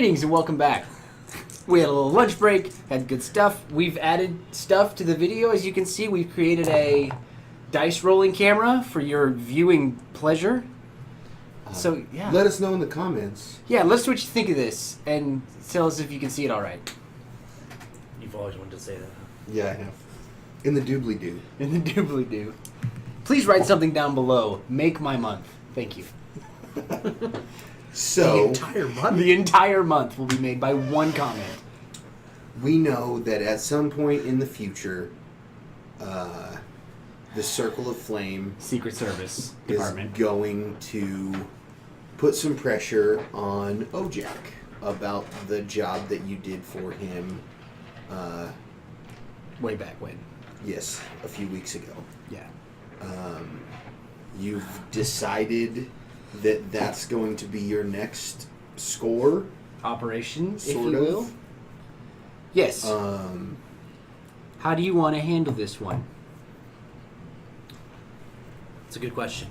Greetings and welcome back. We had a little lunch break, had good stuff. We've added stuff to the video. As you can see, we've created a dice rolling camera for your viewing pleasure. So, yeah. Let us know in the comments. Yeah, let us know what you think of this and tell us if you can see it all right. You've always wanted to say that. Yeah, I have. In the doobly-doo. In the doobly-doo. Please write something down below. Make my month. Thank you. So, The entire month? The entire month will be made by one comment. we know that at some point in the future, the Circle of Flame Secret Service is Department. going to put some pressure on Ojak about the job that you did for him, Way back when. yes, a few weeks ago. Yeah. You've decided that that's going to be your next score, Operation, if sort you of. will. Yes. Um, How do you want to handle this one? It's a good question.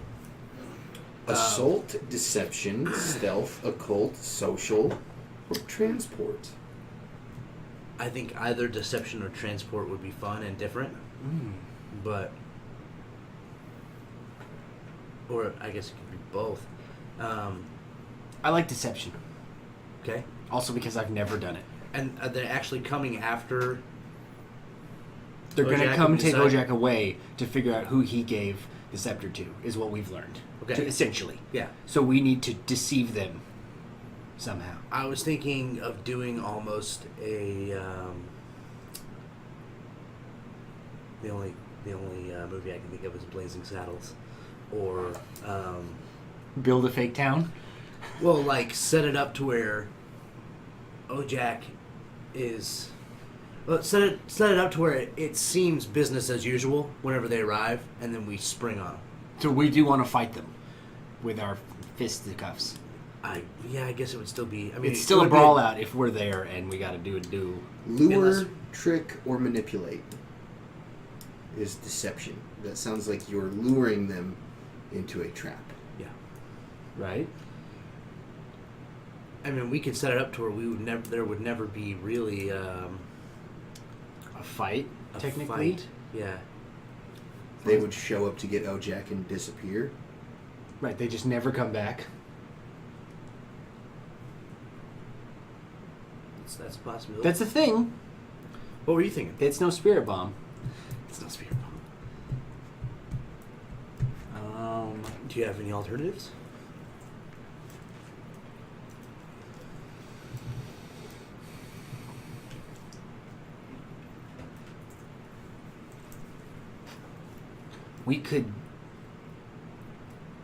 Assault, deception, stealth, occult, social, or transport. I think either deception or transport would be fun and different, but... Or I guess it could be both. I like deception. Okay. Also because I've never done it. And are they actually coming after... They're going to Ojak come and take decide- Ojak away to figure out who he gave the scepter to, is what we've learned. Okay. Essentially. Yeah. So we need to deceive them somehow. I was thinking of doing almost a... The only movie I can think of is Blazing Saddles. Or... Build a fake town? Well, like, set it up to where Ojak is... Well, set it up to where it seems business as usual whenever they arrive, and then we spring on them. So we do want to fight them with our fisticuffs. I guess it would still be... I mean, It's it still a would be brawl out if we're there and we got to do a do. Lure, Unless- trick, or manipulate is deception. That sounds like you're luring them into a trap. Yeah. Right? I mean, we could set it up to where we would never... There would never be really... A fight, a technically. fight. Yeah. They would show up to get Ojak and disappear. Right, they just never come back. That's a possibility. That's the thing. What were you thinking? It's no spirit bomb. It's not spirit bomb. Do you have any alternatives? We could...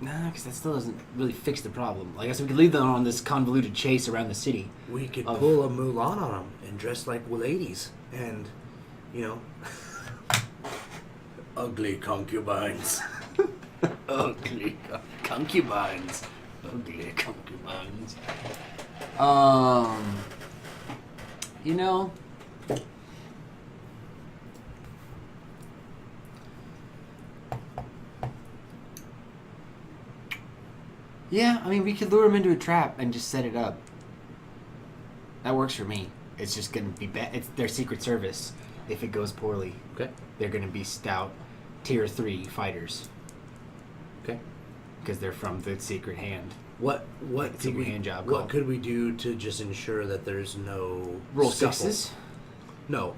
Nah, because that still doesn't really fix the problem. Like I said, we could leave them on this convoluted chase around the city. We could Of- pull a Mulan on them and dress like ladies and, you know, ugly concubines. Ugly concubines. Ugly concubines. You know... Yeah, I mean, we could lure them into a trap and just set it up. That works for me. It's just going to be bad. It's their Secret Service. If it goes poorly, Okay. they're going to be stout Tier 3 fighters. Okay. Because they're from the Secret Hand. What Secret could we hand job what called. could we do to just ensure that there's no Roll scuffle? sixes? No,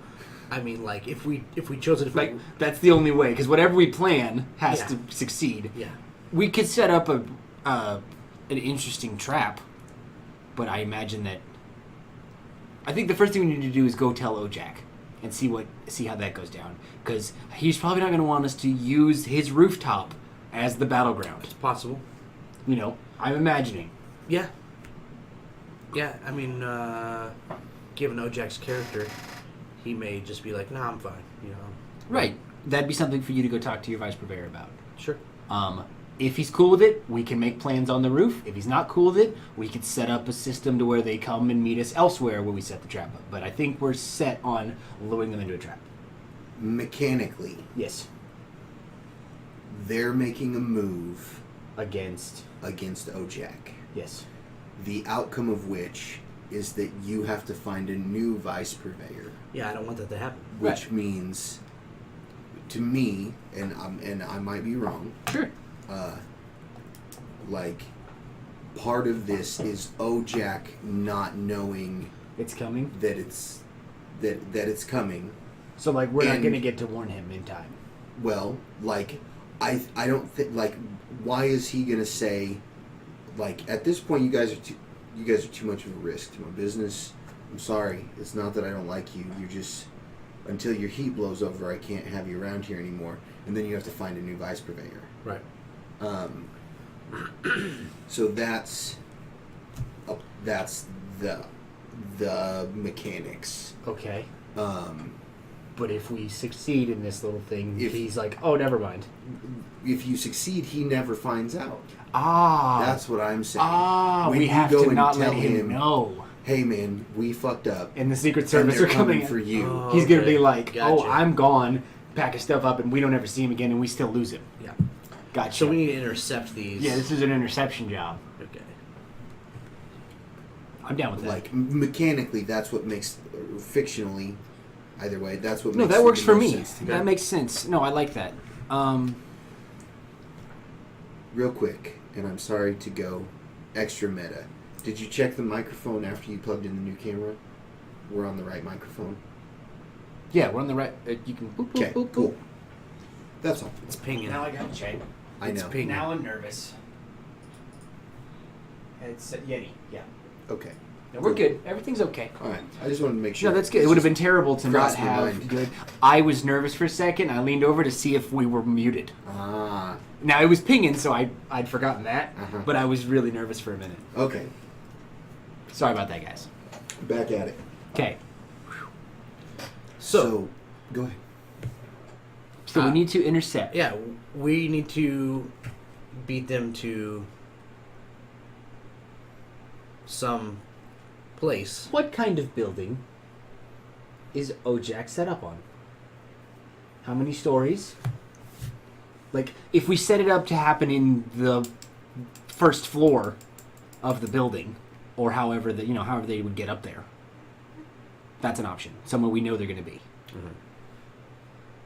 I mean like if we chose it Like, that's the only way. Because whatever we plan has Yeah. to succeed. yeah. We could set up an interesting trap, but I imagine that... I think the first thing we need to do is go tell Ojak and see how that goes down. Because he's probably not going to want us to use his rooftop as the battleground. It's possible. You know, I'm imagining. Yeah. Yeah, I mean, given Ojak's character, he may just be like, "Nah, I'm fine." You know. Right. That'd be something for you to go talk to your vice purveyor about. Sure. If he's cool with it, we can make plans on the roof. If he's not cool with it, we could set up a system to where they come and meet us elsewhere where we set the trap up. But I think we're set on luring them into a trap. Mechanically, Yes. they're making a move Against. against Ojak, Yes. the outcome of which is that you have to find a new vice purveyor, Yeah, I don't want that to happen. which means, to me, and I might be wrong, Sure. like, part of this is Ojak not knowing It's coming. that it's coming. So, like, we're not And- going to get to warn him in time. Well, like, I don't think, like, why is he gonna say, like, at this point you guys are too much of a risk to my business. I'm sorry. It's not that I don't like you. You're just, until your heat blows over, I can't have you around here anymore. And then you have to find a new vice purveyor. Right. So that's the mechanics. Okay. Um, But if we succeed in this little thing, If- he's like, oh, never mind. if you succeed, he never finds out. Ah. That's what I'm saying. When we you have go to and not tell let him know. Hey man, we fucked up. And the Secret And Service they're are coming for you. Oh. He's going to be Okay, like, oh, gotcha. I'm gone, pack his stuff up, and we don't ever see him again, and we still lose him. Yeah. Gotcha. So we need to intercept these. Yeah, this is an interception job. Okay. I'm down with that. Like mechanically, that's what makes fictionally. Either way, that's what. No, makes that works the for most me. sense to me. That makes sense. No, I like that. Real quick, and I'm sorry to go extra meta. Did you check the microphone after you plugged in the new camera? We're on the right microphone. Yeah, we're on the right. You can boop, boop, Okay, boop, boop. cool. That's all. It's pinging. Now I got to check. I It's know. pinging. Now I'm nervous. It's Yeti. Yeah. Okay. No, we're good. Everything's okay. All right. I just wanted to make sure. No, that's good. It It's would have been just- terrible to not crossed my have mind. good. I was nervous for a second. I leaned over to see if we were muted. Ah. Now it was pinging, so I'd forgotten that. Uh-huh. But I was really nervous for a minute. Okay. Sorry about that, guys. Back at it. Okay. So, go ahead. So we need to intercept. Yeah, we need to beat them to some place. What kind of building is Ojak set up on? How many stories? Like, if we set it up to happen in the first floor of the building, or however they would get up there, that's an option. Somewhere we know they're going to be.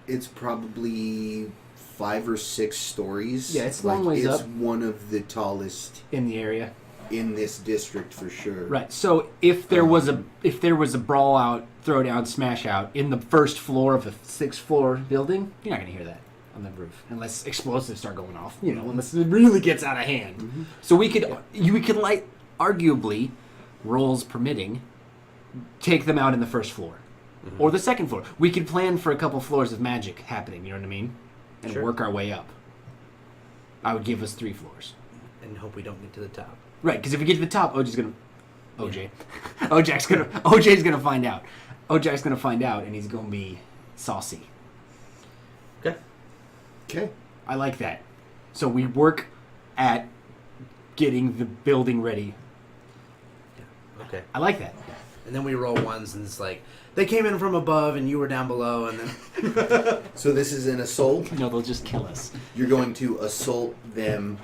It's probably 5 or 6 stories. Yeah, it's a long ways it's up. one of the tallest In the area, in this district for sure. right? So if there was a brawl out, throw down, smash out in the first floor of a 6th floor building, you're not going to hear that on the roof unless explosives start going off. Unless it really gets out of hand. Mm-hmm. So we could arguably, rolls permitting, take them out in the first floor. Or the second floor. We could plan for a couple floors of magic happening, you know what I mean? And Sure. work our way up. I would give us 3 floors. And hope we don't get to the top. Right, because if we get to the top, OJ's gonna find out. Ojak's gonna find out, and he's gonna be saucy. Okay. Okay. I like that. So we work at getting the building ready. Okay. I like that. And then we roll ones, and it's like they came in from above, and you were down below, and then So this is an assault. No, they'll just kill us You're going to assault them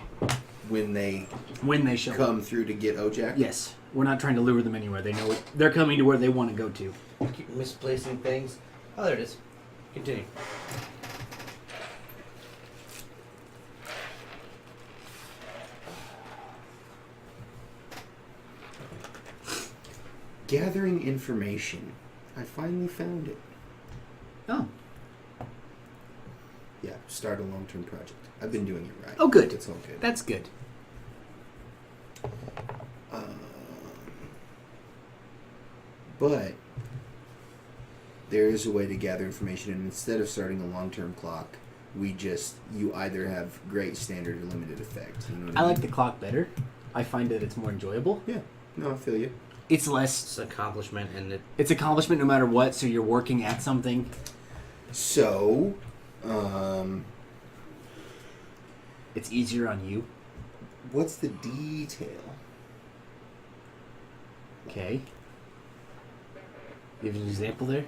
when they when they show up. come through to get Ojak? Yes, we're not trying to lure them anywhere. They know it. They're coming to where they want to go to. keep misplacing things. Oh, there it is. Continue. Gathering information. I finally found it. Oh, Yeah, start a long-term project. I've been doing it right. Oh, good. It's all good. that's good. But there is a way to gather information, and instead of starting a long-term clock, you either have great standard or limited effect. You know what I mean? like the clock better. I find that it's more enjoyable. Yeah. No, I feel you. It's less. It's an accomplishment, and It's accomplishment no matter what. So you're working at something. So, It's easier on you. what's the detail? Okay. You have an example there?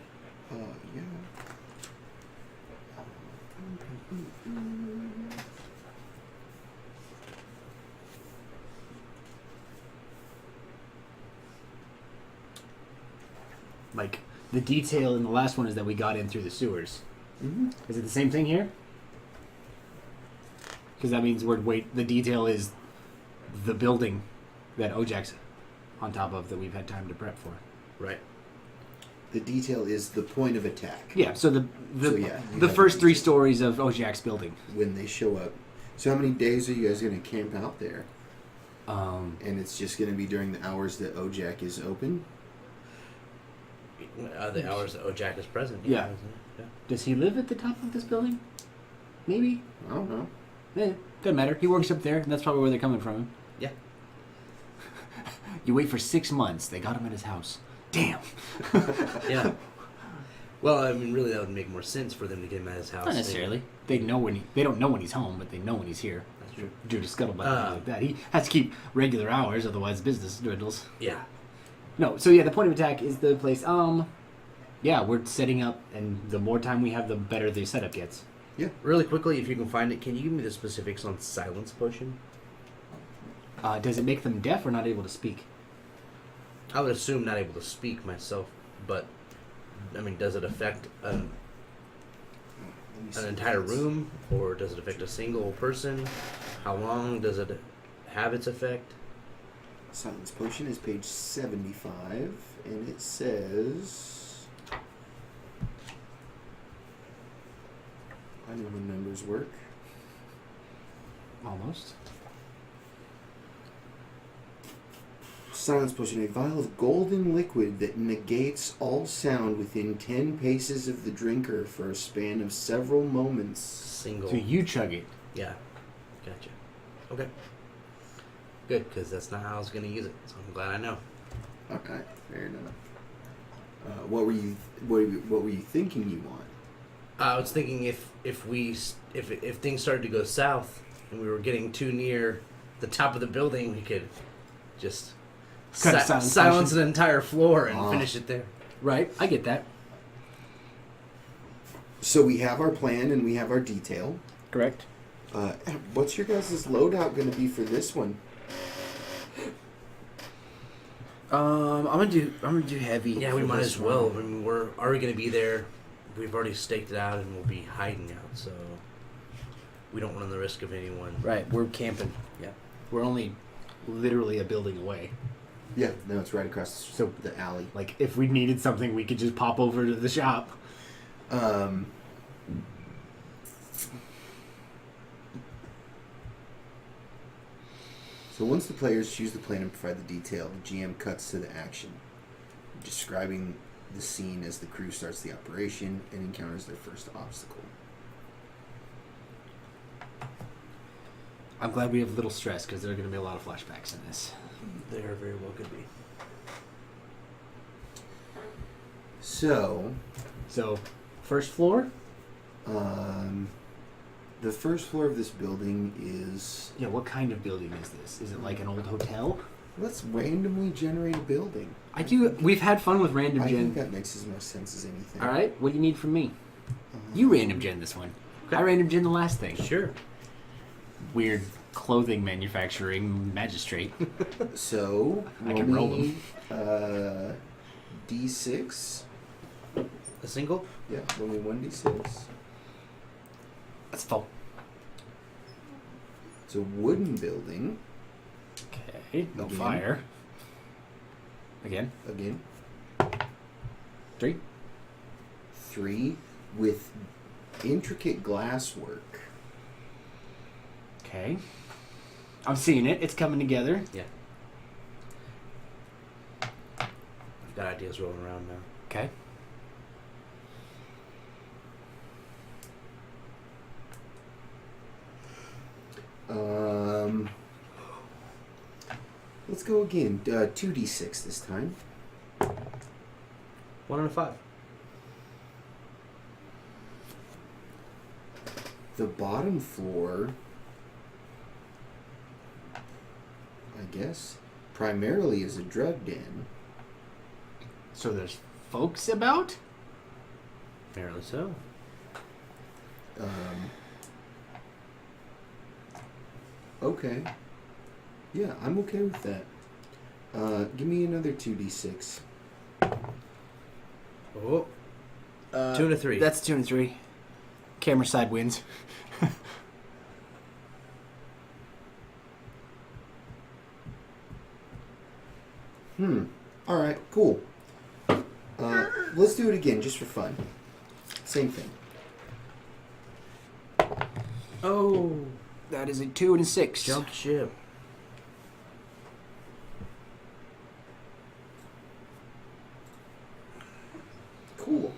Yeah. Like, the detail in the last one is that we got in through the sewers. Mm-hmm. Is it the same thing here? Because that means the detail is the building that Ojak's on top of that we've had time to prep for. Right. The detail is the point of attack. Yeah, so the you the have first the 3 detail. stories of Ojak's building. When they show up. So how many days are you guys going to camp out there? And it's just going to be during the hours that Ojak is open? The hours that Ojak is present. Yeah. Isn't it? Yeah. Does he live at the top of this building? Maybe. I don't know. Doesn't matter. He works up there, and that's probably where they're coming from. Yeah. You wait for 6 months. They got him at his house. Damn. Yeah. Well, I mean, really, that would make more sense for them to get him at his house. Not necessarily. They don't know when he's home, but they know when he's here. That's true. Due to scuttlebutt and things like that. He has to keep regular hours, otherwise business dwindles. Yeah. No, so yeah, the point of attack is the place. Yeah, we're setting up, and the more time we have, the better the setup gets. Yeah. Really quickly, if you can find it, can you give me the specifics on silence potion? Does it make them deaf or not able to speak? I would assume not able to speak myself, but I mean, does it affect an entire room, or does it affect a single person? How long does it have its effect? Silence Potion is page 75, and it says... I know when numbers work. Almost. Silence Potion, a vial of golden liquid that negates all sound within 10 paces of the drinker for a span of several moments. Single. So you chug it. Yeah. Gotcha. Okay. Good, because that's not how I was going to use it, so I'm glad I know. Okay, fair enough. What were you thinking you want? I was thinking if things started to go south and we were getting too near the top of the building, we could just Cut a silence silence potion. an entire floor and Ah. finish it there. Right, I get that. So we have our plan and we have our detail. Correct. What's your guys' loadout going to be for this one? I'm gonna do heavy. Yeah, we for might this as well. one. I mean, we're already going to be there. We've already staked it out, and we'll be hiding out. So we don't run the risk of anyone. Right, we're camping. Yeah, we're only literally a building away. Yeah, no, it's right across So- the alley. Like, if we needed something, we could just pop over to the shop. So once the players choose the plan and provide the detail, the GM cuts to the action, describing the scene as the crew starts the operation and encounters their first obstacle. I'm glad we have little stress because there are going to be a lot of flashbacks in this. There very well could be. So, So, first floor? the first floor of this building is... Yeah, what kind of building is this? Is it like an old hotel? Let's randomly generate a building. We've had fun with random I think gen. that makes as much sense as anything. Alright, what do you need from me? You random gen this one. I random gen the last thing. Sure. Weird clothing manufacturing magistrate. So, I can roll them. D6. A single? Yeah, roll me 1d6. That's full. It's a wooden building. Okay, no Again. fire. Again. Again. 3. 3 with intricate glasswork. Okay. I'm seeing it. It's coming together. Yeah. I've got ideas rolling around now. Okay. Let's go again. 2d6 this time. 1 and a 5. The bottom floor, I guess, primarily is a drug den. So there's folks about? Apparently so. Okay. Yeah, I'm okay with that. Give me another 2d6. Oh. 2 and a 3. That's 2 and 3. Camera side wins. All right, cool. Let's do it again, just for fun. Same thing. Oh. That is a 2 and a 6. Jumped ship. Cool.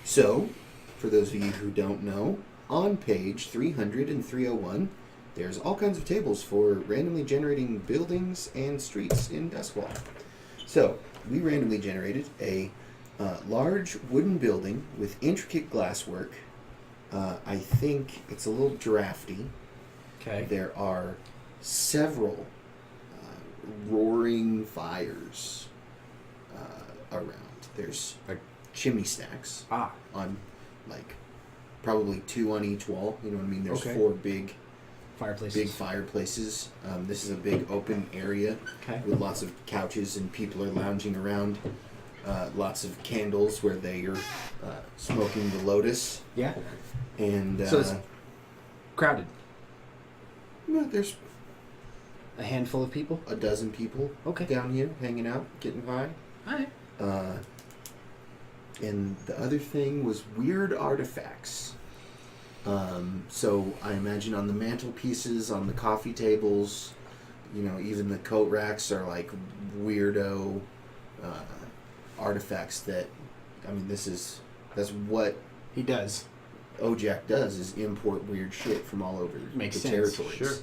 So, for those of you who don't know, on page 300 and 301, there's all kinds of tables for randomly generating buildings and streets in Duskwall. So, we randomly generated a large wooden building with intricate glasswork. I think it's a little drafty. Okay. There are several roaring fires around. There's chimney stacks on, like, probably 2 on each wall. You know what I mean? There's Okay. 4 big Fireplaces. This is a big open area with lots of couches and people are lounging around. Lots of candles where they are smoking the lotus. Yeah. And So it's crowded. well, there's A handful of people. a dozen people Okay. down here hanging out, getting high. All right. And the other thing was weird artifacts. So I imagine on the mantelpieces, on the coffee tables, even the coat racks are like weirdo artifacts that, that's what He does. Ojak does, is import weird shit from all over Makes the sense. territories. Sure.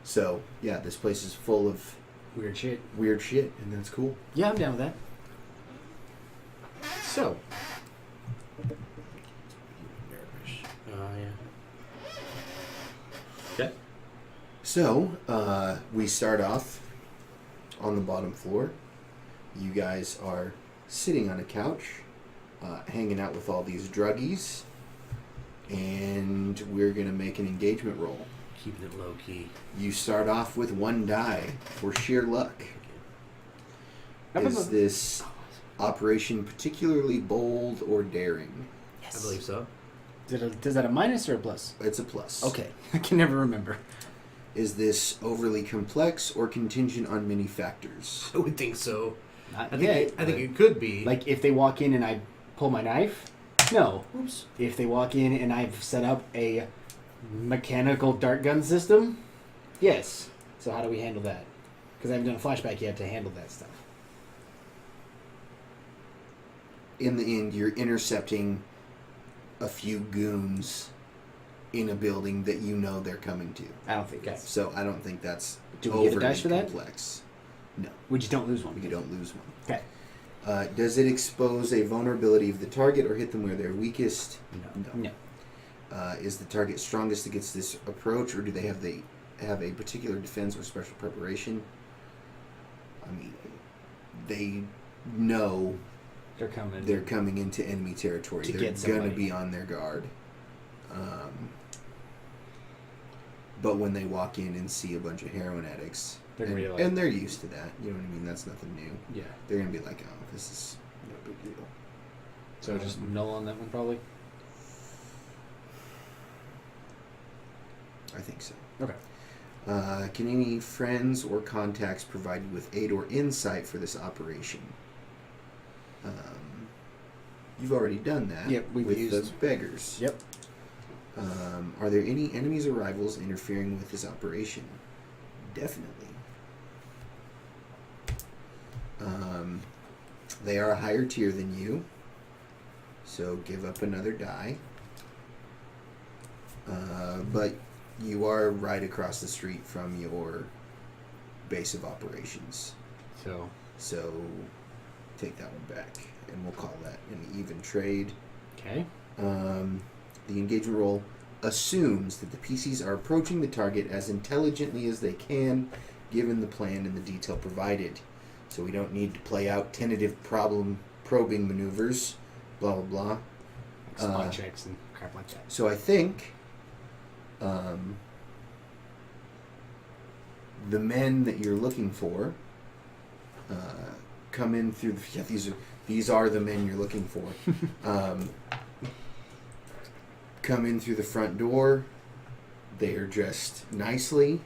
So, yeah, this place is full of Weird shit. weird shit, and that's cool. Yeah, I'm down with that. So. Yeah. Okay. So, we start off on the bottom floor. You guys are sitting on a couch, hanging out with all these druggies, and we're going to make an engagement roll. Keeping it low key. You start off with 1 die for sheer luck. Is this operation particularly bold or daring? I believe so. Does that a minus or a plus? It's a plus. Okay. I can never remember. Is this overly complex or contingent on many factors? I would think so. Not I yet. think it could be. Like, if they walk in and I pull my knife? No. Oops. If they walk in and I've set up a mechanical dart gun system? Yes. So how do we handle that? Because I haven't done a flashback yet to handle that stuff. In the end, you're intercepting a few goons in a building that you know they're coming to. I don't think that's... So I don't think that's Do we get a overly dice for that? complex. No, We just don't lose one. you don't lose one. Okay. Does it expose a vulnerability of the target or hit them where they're weakest? No. Is the target strongest against this approach, or do they have a particular defense or special preparation? I mean, they know They're coming. they're coming into enemy territory. To They're get gonna somebody. be on their guard. But when they walk in and see a bunch of heroin addicts, They're gonna be like- and they're used to that, you know what I mean? That's nothing new. Yeah. They're gonna be like, oh, this is no big deal. So just null on that one, probably? I think so. Okay. Can any friends or contacts provide you with aid or insight for this operation? You've already done that. Yep, we've with used- those beggars. Yep. Are there any enemies or rivals interfering with this operation? Definitely. They are a higher tier than you, so give up another die. But you are right across the street from your base of operations, so take that one back, and we'll call that an even trade. Okay. The engagement roll assumes that the PCs are approaching the target as intelligently as they can, given the plan and the detail provided. So we don't need to play out tentative problem probing maneuvers, blah blah blah. Spot checks and crap like that. So I think the men that you're looking for come in through the... Yeah, these are the men you're looking for. Come in through the front door. They are dressed nicely.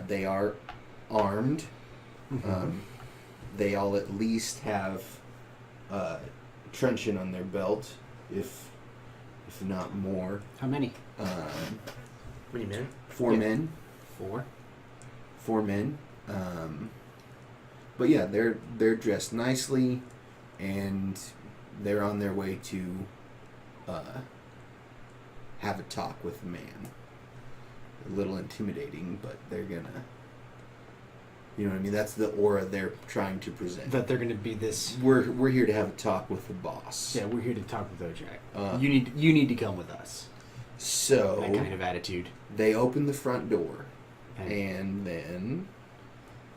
They are armed. They all at least have truncheon on their belt, if not more. How many? How many men? 4 men. 4. 4 men. But yeah, they're dressed nicely, and they're on their way to have a talk with the man. A little intimidating, but they're gonna... You know what I mean? That's the aura they're trying to present. That they're going to be this... We're here to have a talk with the boss. Yeah, we're here to talk with Ojak. You need to come with us. So... That kind of attitude. They open the front door, Okay. and then...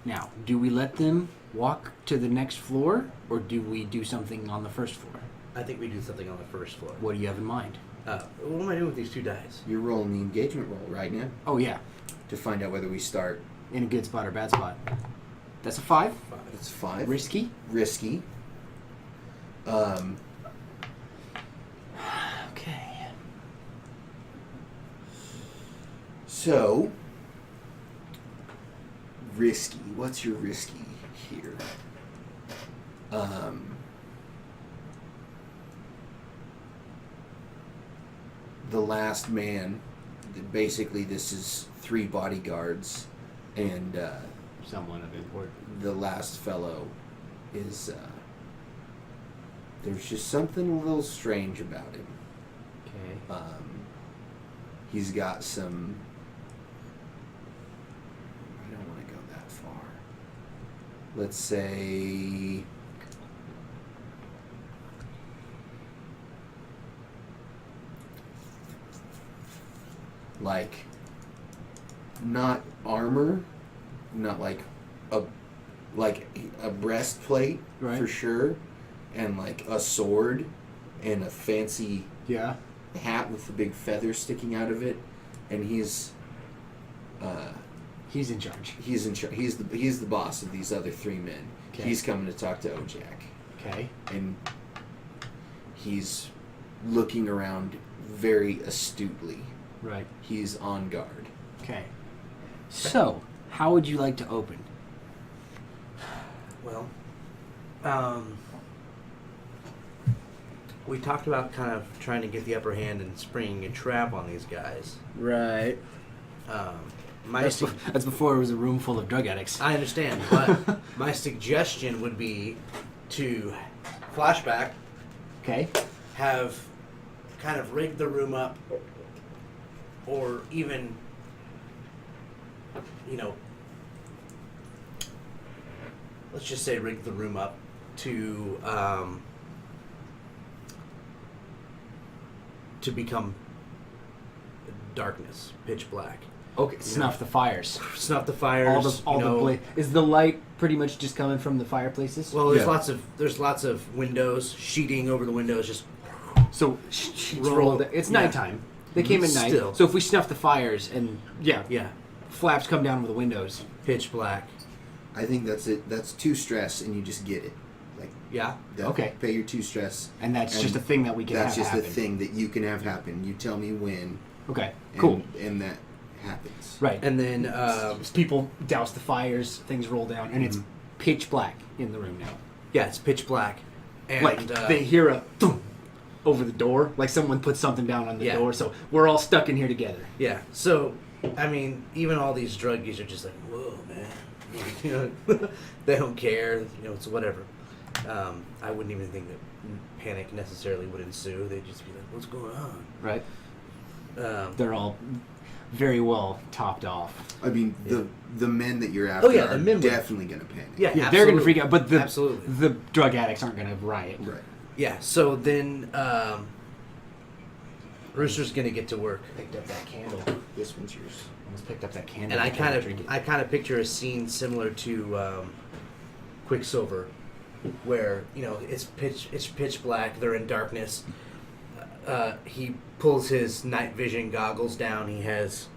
Now, do we let them walk to the next floor, or do we do something on the first floor? I think we do something on the first floor. What do you have in mind? What am I doing with these 2 dice? You're rolling the engagement roll right now Oh, yeah. to find out whether we start... In a good spot or bad spot. That's a 5. 5. It's 5. Risky. Risky. Okay. So... Risky. What's your risky here? The last man... Basically, this is 3 bodyguards, and Someone of importance. the last fellow is... there's just something a little strange about him. Okay. He's got some... I don't want to go that far. Let's say... Like, not armor, not like a breastplate, Right. for sure, and like a sword and a fancy Yeah. hat with the big feather sticking out of it, and he's He's in charge. in charge. He's the boss of these other 3 men. Okay. He's coming to talk to Ojak, Okay. and he's looking around very astutely. Right. He's on guard. Okay. So, how would you like to open? Well, we talked about kind of trying to get the upper hand and springing a trap on these guys. Right. That's before it was a room full of drug addicts. I understand, but my suggestion would be to flashback, Okay. have kind of rigged the room up, or even, let's just say rig the room up to become darkness, pitch black. Okay. Snuff the fires. Snuff the fires. Is the light pretty much just coming from the fireplaces? Well, there's Yeah. lots of windows, sheeting over the windows, just so sheets Roll- rolled. It's yeah. nighttime. They came at night. Still. So if we snuff the fires and yeah, flaps come down over the windows. pitch black. I think that's it. That's 2 stress, and you just get it. Like, Yeah. Okay. Pay your 2 stress. And that's And just a thing that we can That's have just happen. the thing that you can have happen. You tell me when. Okay. And, Cool. And that happens. Right. And then People douse the fires, things roll down, and it's pitch black in the room now. yeah, it's pitch black. And Like they hear a thump over the door, like someone put something down on the Yeah. door. So we're all stuck in here together. yeah. So I mean, even all these druggies are just like, whoa, man. They don't care. It's whatever. I wouldn't even think that panic necessarily would ensue. They'd just be like, what's going on? Right. They're all very well topped off. I mean, the men that you're after the are men would- definitely going to panic. Yeah, Yeah, they're gonna absolutely. freak out, but Absolutely. the drug addicts aren't gonna riot. Right. Yeah. So then Rooster's gonna get to work. Picked up that candle. This one's yours. Almost picked up that candle. And I can't drink it. kind of picture a scene similar to Quicksilver, where it's pitch black. They're in darkness. He pulls his night vision goggles down. He has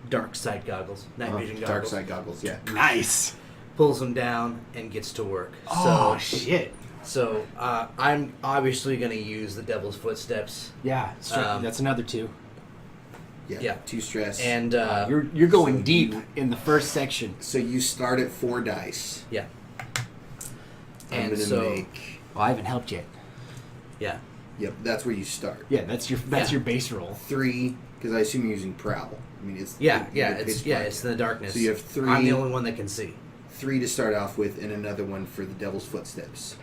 dark side goggles, night vision goggles. Dark side goggles, yeah. Nice. Pulls them down and gets to work. Oh, shit. So I'm obviously going to use the Devil's Footsteps. Yeah, that's another 2. Yeah. 2 stress. And You're going so deep you- in the first section. So you start at 4 dice. yeah. I'm And gonna so make. Well, I haven't helped yet. yeah. Yep, that's where you start. Yeah, that's your base roll. 3, because I assume you're using prowl. I mean, it's It's in the darkness. So you have 3. I'm the only one that can see. 3 to start off with, and another one for the Devil's Footsteps.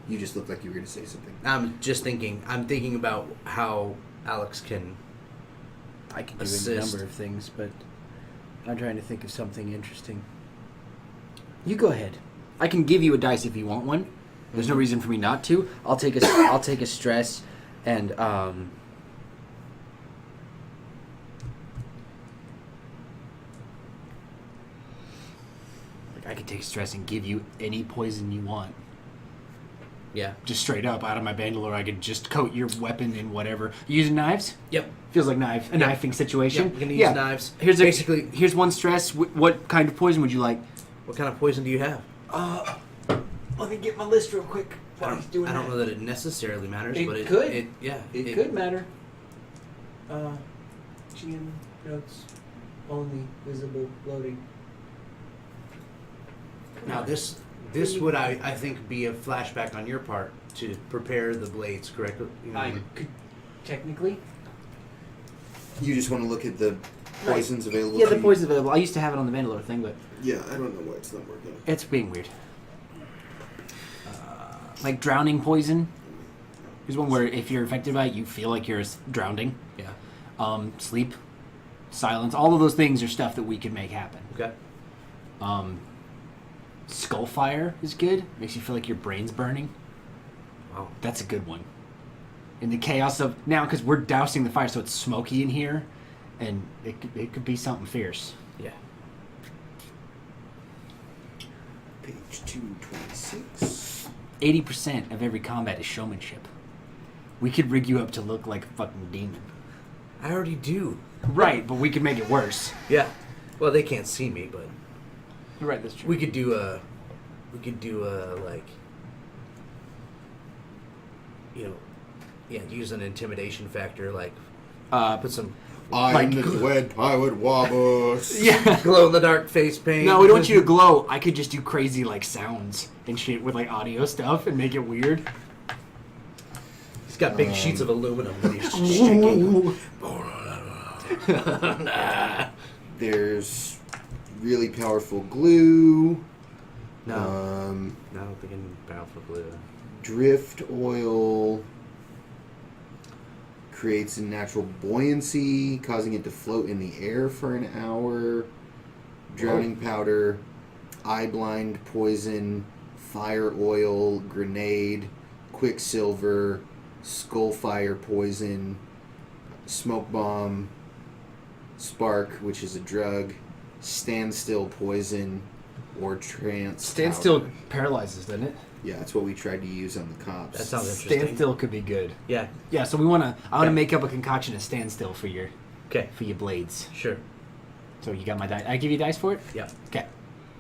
You just looked like you were going to say something. I'm just thinking. I'm thinking about how Alex can. I can do Assist. a number of things, but I'm trying to think of something interesting. You go ahead. I can give you a dice if you want one. There's no reason for me not to. I'll take a stress, and like I could take stress and give you any poison you want. Yeah. Just straight up out of my bandolier, I could just coat your weapon in whatever. You using knives? Yep. Feels like a knifing situation. Yep. I'm gonna use knives. Here's one stress. What kind of poison would you like? What kind of poison do you have? Let me get my list real quick. I don't know that it necessarily matters, It but it could. It could matter. GM notes only visible loading. Now this would I think be a flashback on your part to prepare the blades correctly. You know, I could technically. You just want to look at the poisons available Yeah, to the you? poison's available. I used to have it on the Vandalore thing, but Yeah, I don't know why it's not working. it's being weird. Like drowning poison. There's one where if you're affected by it, you feel like you're drowning. yeah. Sleep, silence, all of those things are stuff that we could make happen. Okay. Skullfire is good. Makes you feel like your brain's burning. Wow. That's a good one. In the chaos of now, because we're dousing the fire, so it's smoky in here, and it could be something fierce. Yeah. Page 226. 80% of every combat is showmanship. We could rig you up to look like a fucking demon. I already do. Right, but we could make it worse. Yeah. Well, they can't see me, but You're right, that's true. we could do a like, you know, yeah, use an intimidation factor, like put some I'm the Wed Pilot Wabos. Yeah. glow in the dark face paint. No, we don't want you to glow. I could just do crazy like sounds and shit with like audio stuff and make it weird. He's got big sheets of aluminum that he's shaking. There's really powerful glue. No, Um, I don't think I need powerful glue. drift oil creates a natural buoyancy, causing it to float in the air for an hour. Drowning powder, eye blind poison, fire oil, grenade, quicksilver, skullfire poison, smoke bomb, spark, which is a drug, standstill poison, or trance. Standstill powder. paralyzes, doesn't it? Yeah, that's what we tried to use on the cops. That sounds interesting. Standstill could be good. Yeah. Yeah, so I want to Okay. make up a concoction of standstill for your Okay. blades. Sure. So you got my dice. I give you dice for it? Yeah. Okay.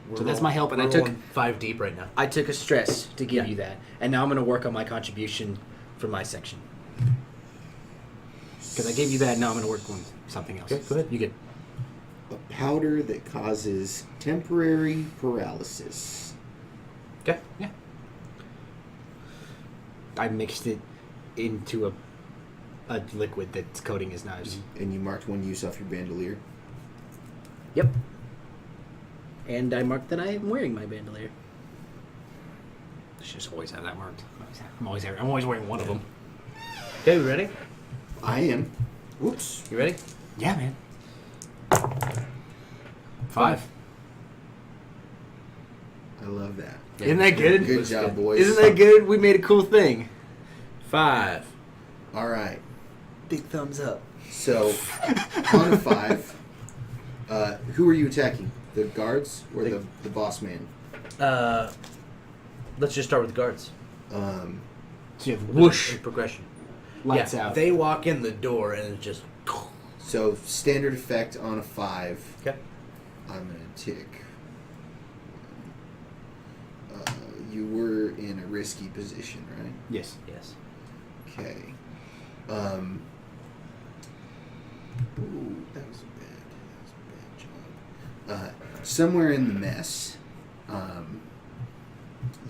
We're So that's my help, and we're I took- rolling 5 deep right now. I took a stress to give Yeah. you that. And now I'm going to work on my contribution for my section. Because I gave you that, now I'm going to work on something else. Okay, go ahead. You get A powder that causes temporary paralysis. Okay. Yeah. I mixed it into a liquid that's coating his knives. And you marked one use off your bandolier. Yep. And I marked that I am wearing my bandolier. I should just always have that marked. I'm always wearing one of them. Okay, we ready? I am. Oops. You ready? Yeah, man. 5. I love that. Isn't that good? Good job, boys. Isn't that good? We made a cool thing. 5. All right. Big thumbs up. So, on a 5, who are you attacking? The guards or the boss man? Let's just start with the guards. So you have In whoosh. progression. lights yeah, out. they walk in the door and it's just. So standard effect on a 5. Okay. I'm gonna tick. You were in a risky position, right? Yes. Yes. Okay. Ooh, that was a bad job. Somewhere in the mess,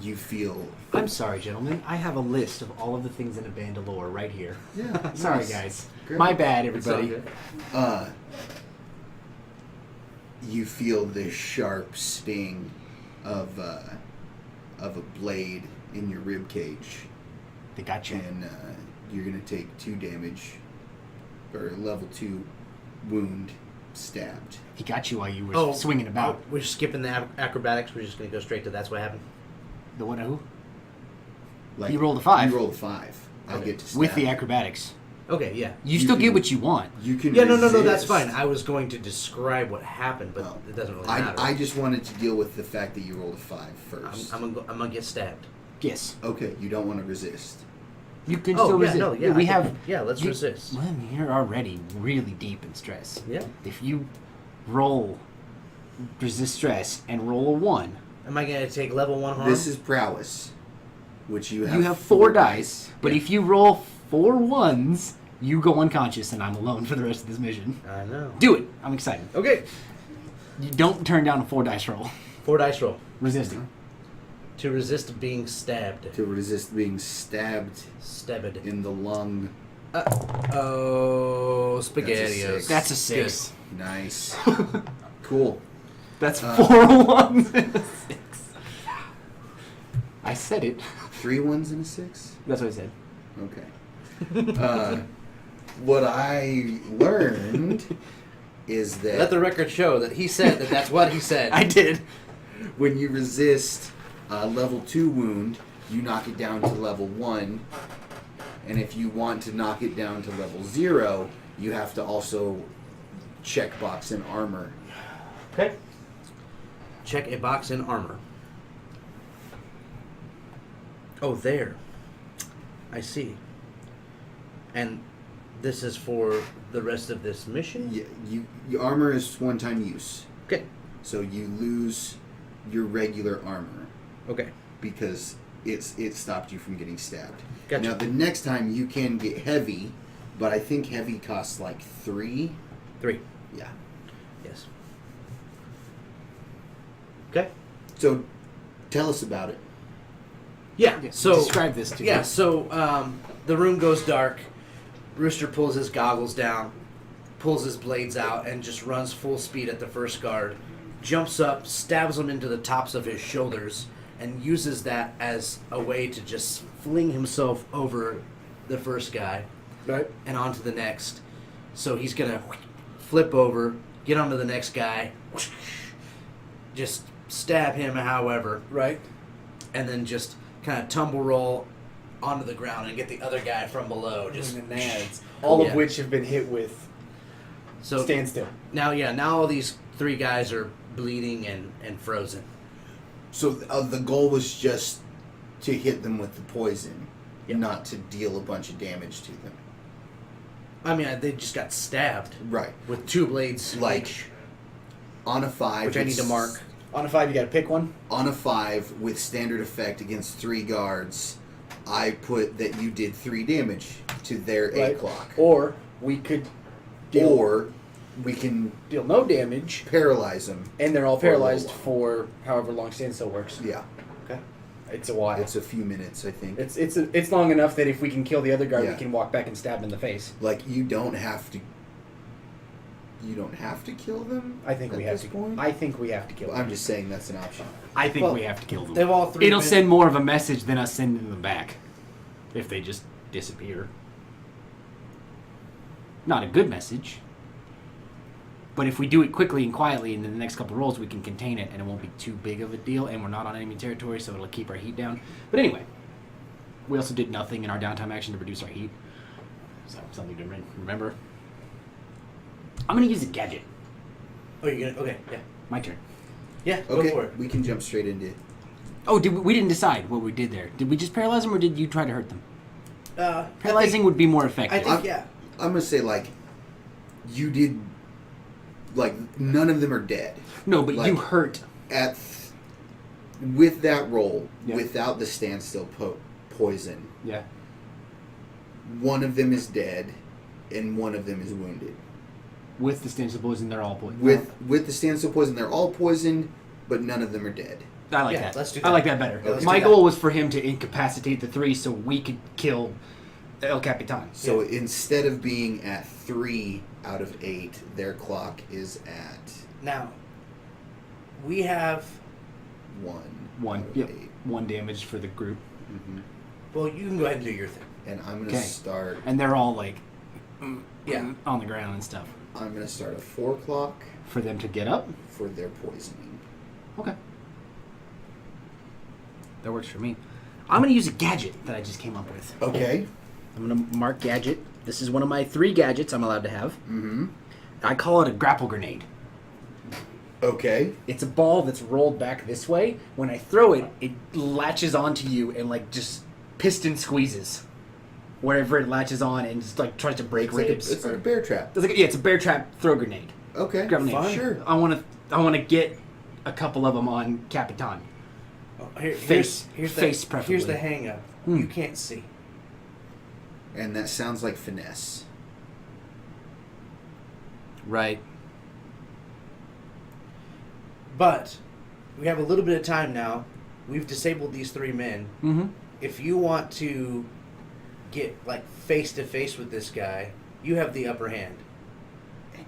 you feel. I'm sorry, gentlemen. I have a list of all of the things in a Bandalore right here. Yeah. Sorry, nice. guys. Great. My bad, It's all everybody. good. You feel the sharp sting of a blade in your rib cage, They got you. and you're gonna take 2 damage, or a level 2 wound, stabbed. He got you while you were swinging about. We're skipping the acrobatics. We're just going to go straight to that's what happened. The one who? Like You rolled a 5. You rolled a 5. I Okay. get to stab. With the acrobatics. Okay, yeah. You You still can- get what you want. You can. Yeah, no, that's resist. fine. I was going to describe what happened, but Well, it doesn't really I matter. just wanted to deal with the fact that you rolled a 5 first. I'm gonna get stabbed. Yes. Okay, you don't want to resist. You can Oh, still yeah, resist. no, yeah, we I have. think- yeah, let's you- resist. Well, you're already really deep in stress. Yeah. If you roll resist stress and roll a 1, Am I gonna take level 1 harm? This is prowess, which you have. you have 4 dice. But Yeah. if you roll 4 1s, you go unconscious and I'm alone for the rest of this mission. I know. Do it. I'm excited. Okay. You don't turn down a 4 dice roll. 4 dice roll Resisting. to resist being stabbed. to resist being stabbed Stabbed. in the lung. Oh, spaghettios. That's That's a 6. Nice. Cool. That's 4 1s and a 6. I said it. 3 1s and a 6. That's what I said. Okay. What I learned is that Let the record show that he said that that's what he said. I did. when you resist a level 2 wound, you knock it down to level 1. And if you want to knock it down to level 0, you have to also check box in armor. Okay. Check a box in armor. Oh, there. I see. And this is for the rest of this mission? Your armor is one-time use. Okay. So you lose your regular armor Okay. because it stopped you from getting stabbed. Gotcha. Now the next time you can get heavy, but I think heavy costs like 3. 3. Yeah. Yes. Okay. So tell us about it. Yeah. Yes, So describe this to Yeah. me. So the room goes dark. Rooster pulls his goggles down, pulls his blades out, and just runs full speed at the first guard. Jumps up, stabs him into the tops of his shoulders, and uses that as a way to just fling himself over the first guy Right. and onto the next. So he's gonna flip over, get onto the next guy, just stab him however, Right. and then just kind of tumble roll onto the ground and get the other guy from below. Just And the nads, all Yeah. of which have been hit with so standstill. now all these 3 guys are bleeding and frozen. So the goal was just to hit them with the poison, Yep. not to deal a bunch of damage to them. I mean, they just got stabbed Right. with 2 blades Like each, on a 5, which I need to mark. On a 5, you got to pick one. On a 5 with standard effect against 3 guards, I put that you did 3 damage to their A Right. clock. Or we could deal, Or we can deal no damage, paralyze them. and they're all For a little paralyzed while. for however long standstill works. Yeah, Okay. It's a while. it's a few minutes, I think. It's long enough that if we can kill the other guard, Yeah. we can walk back and stab him in the face. Like you don't have to. You don't have to kill them. I think at we have this to. point? I think we have to kill Well, him. I'm just saying that's an option. I think Well, we have to kill them. They've all 3 It'll been- send more of a message than us sending them back. If they just disappear. Not a good message. But if we do it quickly and quietly, and in the next couple rolls we can contain it, and it won't be too big of a deal, and we're not on enemy territory, so it'll keep our heat down. But anyway, we also did nothing in our downtime action to reduce our heat. So something to remember. I'm gonna use a gadget. Oh, you're gonna. Okay, yeah. My turn. Yeah, Okay, go for it. we can jump straight into it. Oh, we didn't decide what we did there. Did we just paralyze them, or did you try to hurt them? Paralyzing would be more effective. I think yeah. I'm gonna say like, you did, like none of them are dead. No, but like, you hurt. With that roll, Yeah. without the standstill poison, Yeah. one of them is dead, and one of them is wounded. With the standstill poison, they're all poisoned. With the standstill poison, they're all poisoned, but none of them are dead. I like Yeah, that. let's do I that. like that better. Yeah, let's My do goal that. was for him to incapacitate the 3 so we could kill El Capitan. So instead of being at 3 out of 8, their clock is at Now, we have. 1. One. out of Yep. 8. 1 damage for the group. Mm-hmm. Well, you can go ahead and do your thing. And I'm gonna Okay. start. And they're all like Yeah. on the ground and stuff. I'm gonna start a 4 o'clock For them to get up? for their poisoning. Okay. That works for me. I'm going to use a gadget that I just came up with. Okay. I'm going to mark gadget. This is one of my 3 gadgets I'm allowed to have. Mm-hmm. I call it a grapple grenade. Okay. It's a ball that's rolled back this way. When I throw it, it latches onto you and like just piston squeezes wherever it latches on and just like tries to break It's like, ribs. it's like a bear trap. It's a bear trap throw grenade. Okay. Grab grenade. Fine. Sure. I want to get a couple of them on Capitan. Oh, Face preferably. Here's the hang up. You can't see. And that sounds like finesse. Right. But we have a little bit of time now. We've disabled these 3 men. Mm-hmm. If you want to get like face to face with this guy, you have the upper hand. And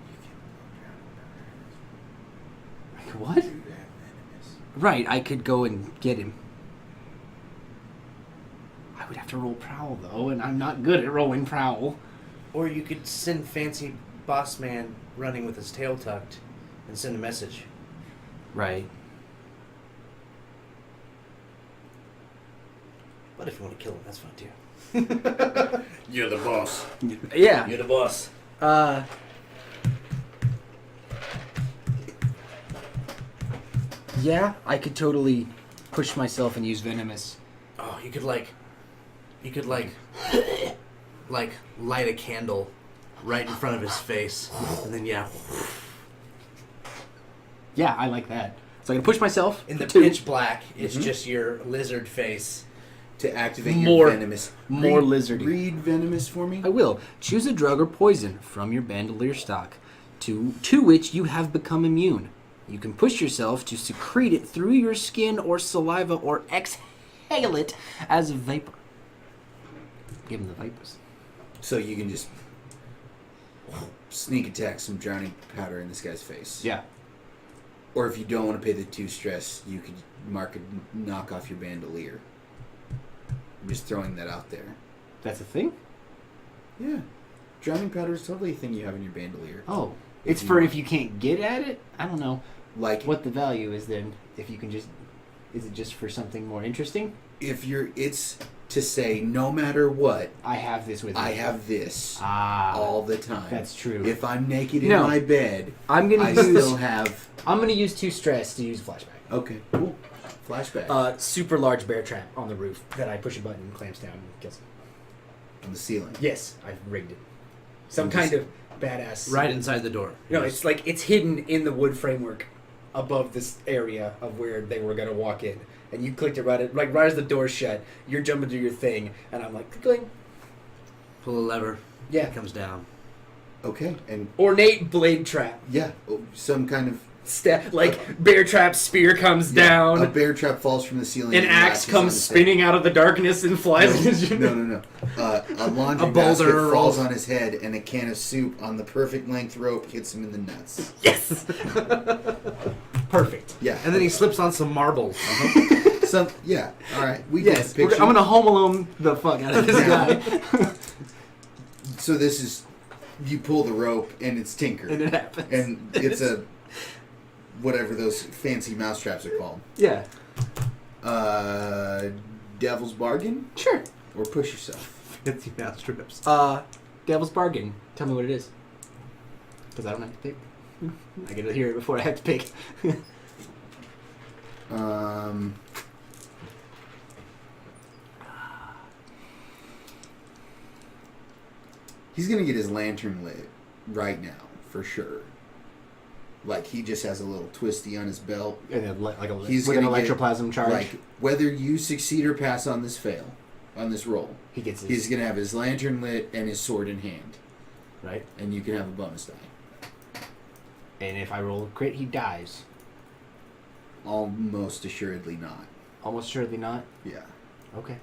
you What? can do that venomous. Right, I could go and get him. I would have to roll prowl though, and I'm not good at rolling prowl. Or you could send fancy boss man running with his tail tucked and send a message. Right. But if you want to kill him, that's fine too. You're the boss. Yeah. You're the boss. Yeah, I could totally push myself and use venomous. Oh, you could like light a candle right in front of his face, and then Yeah, I like that. So I can push myself in the for 2. pitch black, it's just your lizard face. To activate More- your venomous. more read, lizardy. Read venomous for me. I will. Choose a drug or poison from your bandolier stock to which you have become immune. You can push yourself to secrete it through your skin or saliva or exhale it as a vapor. Give him the vapors. So you can just sneak attack some drowning powder in this guy's face. Yeah. Or if you don't want to pay the 2 stress, you could mark a knock off your bandolier. I'm just throwing that out there. That's a thing? Yeah. Drowning powder is totally a thing you have in your bandolier. Oh. If It's you for want. if you can't get at it? I don't know Like, what the value is then. If you can just... Is it just for something more interesting? if you're, it's to say, no matter what, I have this with me. I have this Ah. all the time. That's true. If I'm naked in No. my bed, I'm gonna I use... still have. I'm gonna use 2 stress to use flashback. Okay, cool. Flashback. Super large bear trap on the roof that I push a button and clamps down and kills him. On the ceiling. Yes, I've rigged it. Some You kind just- of badass. Right inside the door. No, it's like it's hidden in the wood framework above this area of where they were gonna walk in, and you clicked it right as the door shut. You're jumping through your thing, and I'm like, cling. Pull a lever. Yeah. It comes down. Okay, and Ornate blade trap. yeah, some kind of Bear trap spear comes a down. bear trap falls from the ceiling. An and axe latches comes on his spinning out of the darkness and flies head. into you. No. A laundry A boulder basket falls rolls. on his head, and a can of soup on the perfect length rope hits him in the nuts. Yes. Perfect. Yeah, And then he slips on some marbles. yeah. All right, we Yes. get the picture. I'm gonna Home Alone the fuck out of this Yeah. guy. So this is, you pull the rope, and it's Tinker, And it happens. and it's a whatever those fancy mouse traps are called. Yeah. Devil's bargain Sure. or push yourself. Fancy mouse strips. Devil's bargain. Tell me what it is. Because I don't have to pick. I get to hear it before I have to pick. He's gonna get his lantern lit right now for sure. Like he just has a little twisty on his belt. And then like a He's with an gonna get, electroplasm charge. Like whether you succeed or pass on this roll, he gets his, he's gonna have his lantern lit and his sword in hand, right. and you can have a bonus die. And if I roll a crit, he dies. Almost assuredly not. Almost surely not. Yeah, Okay.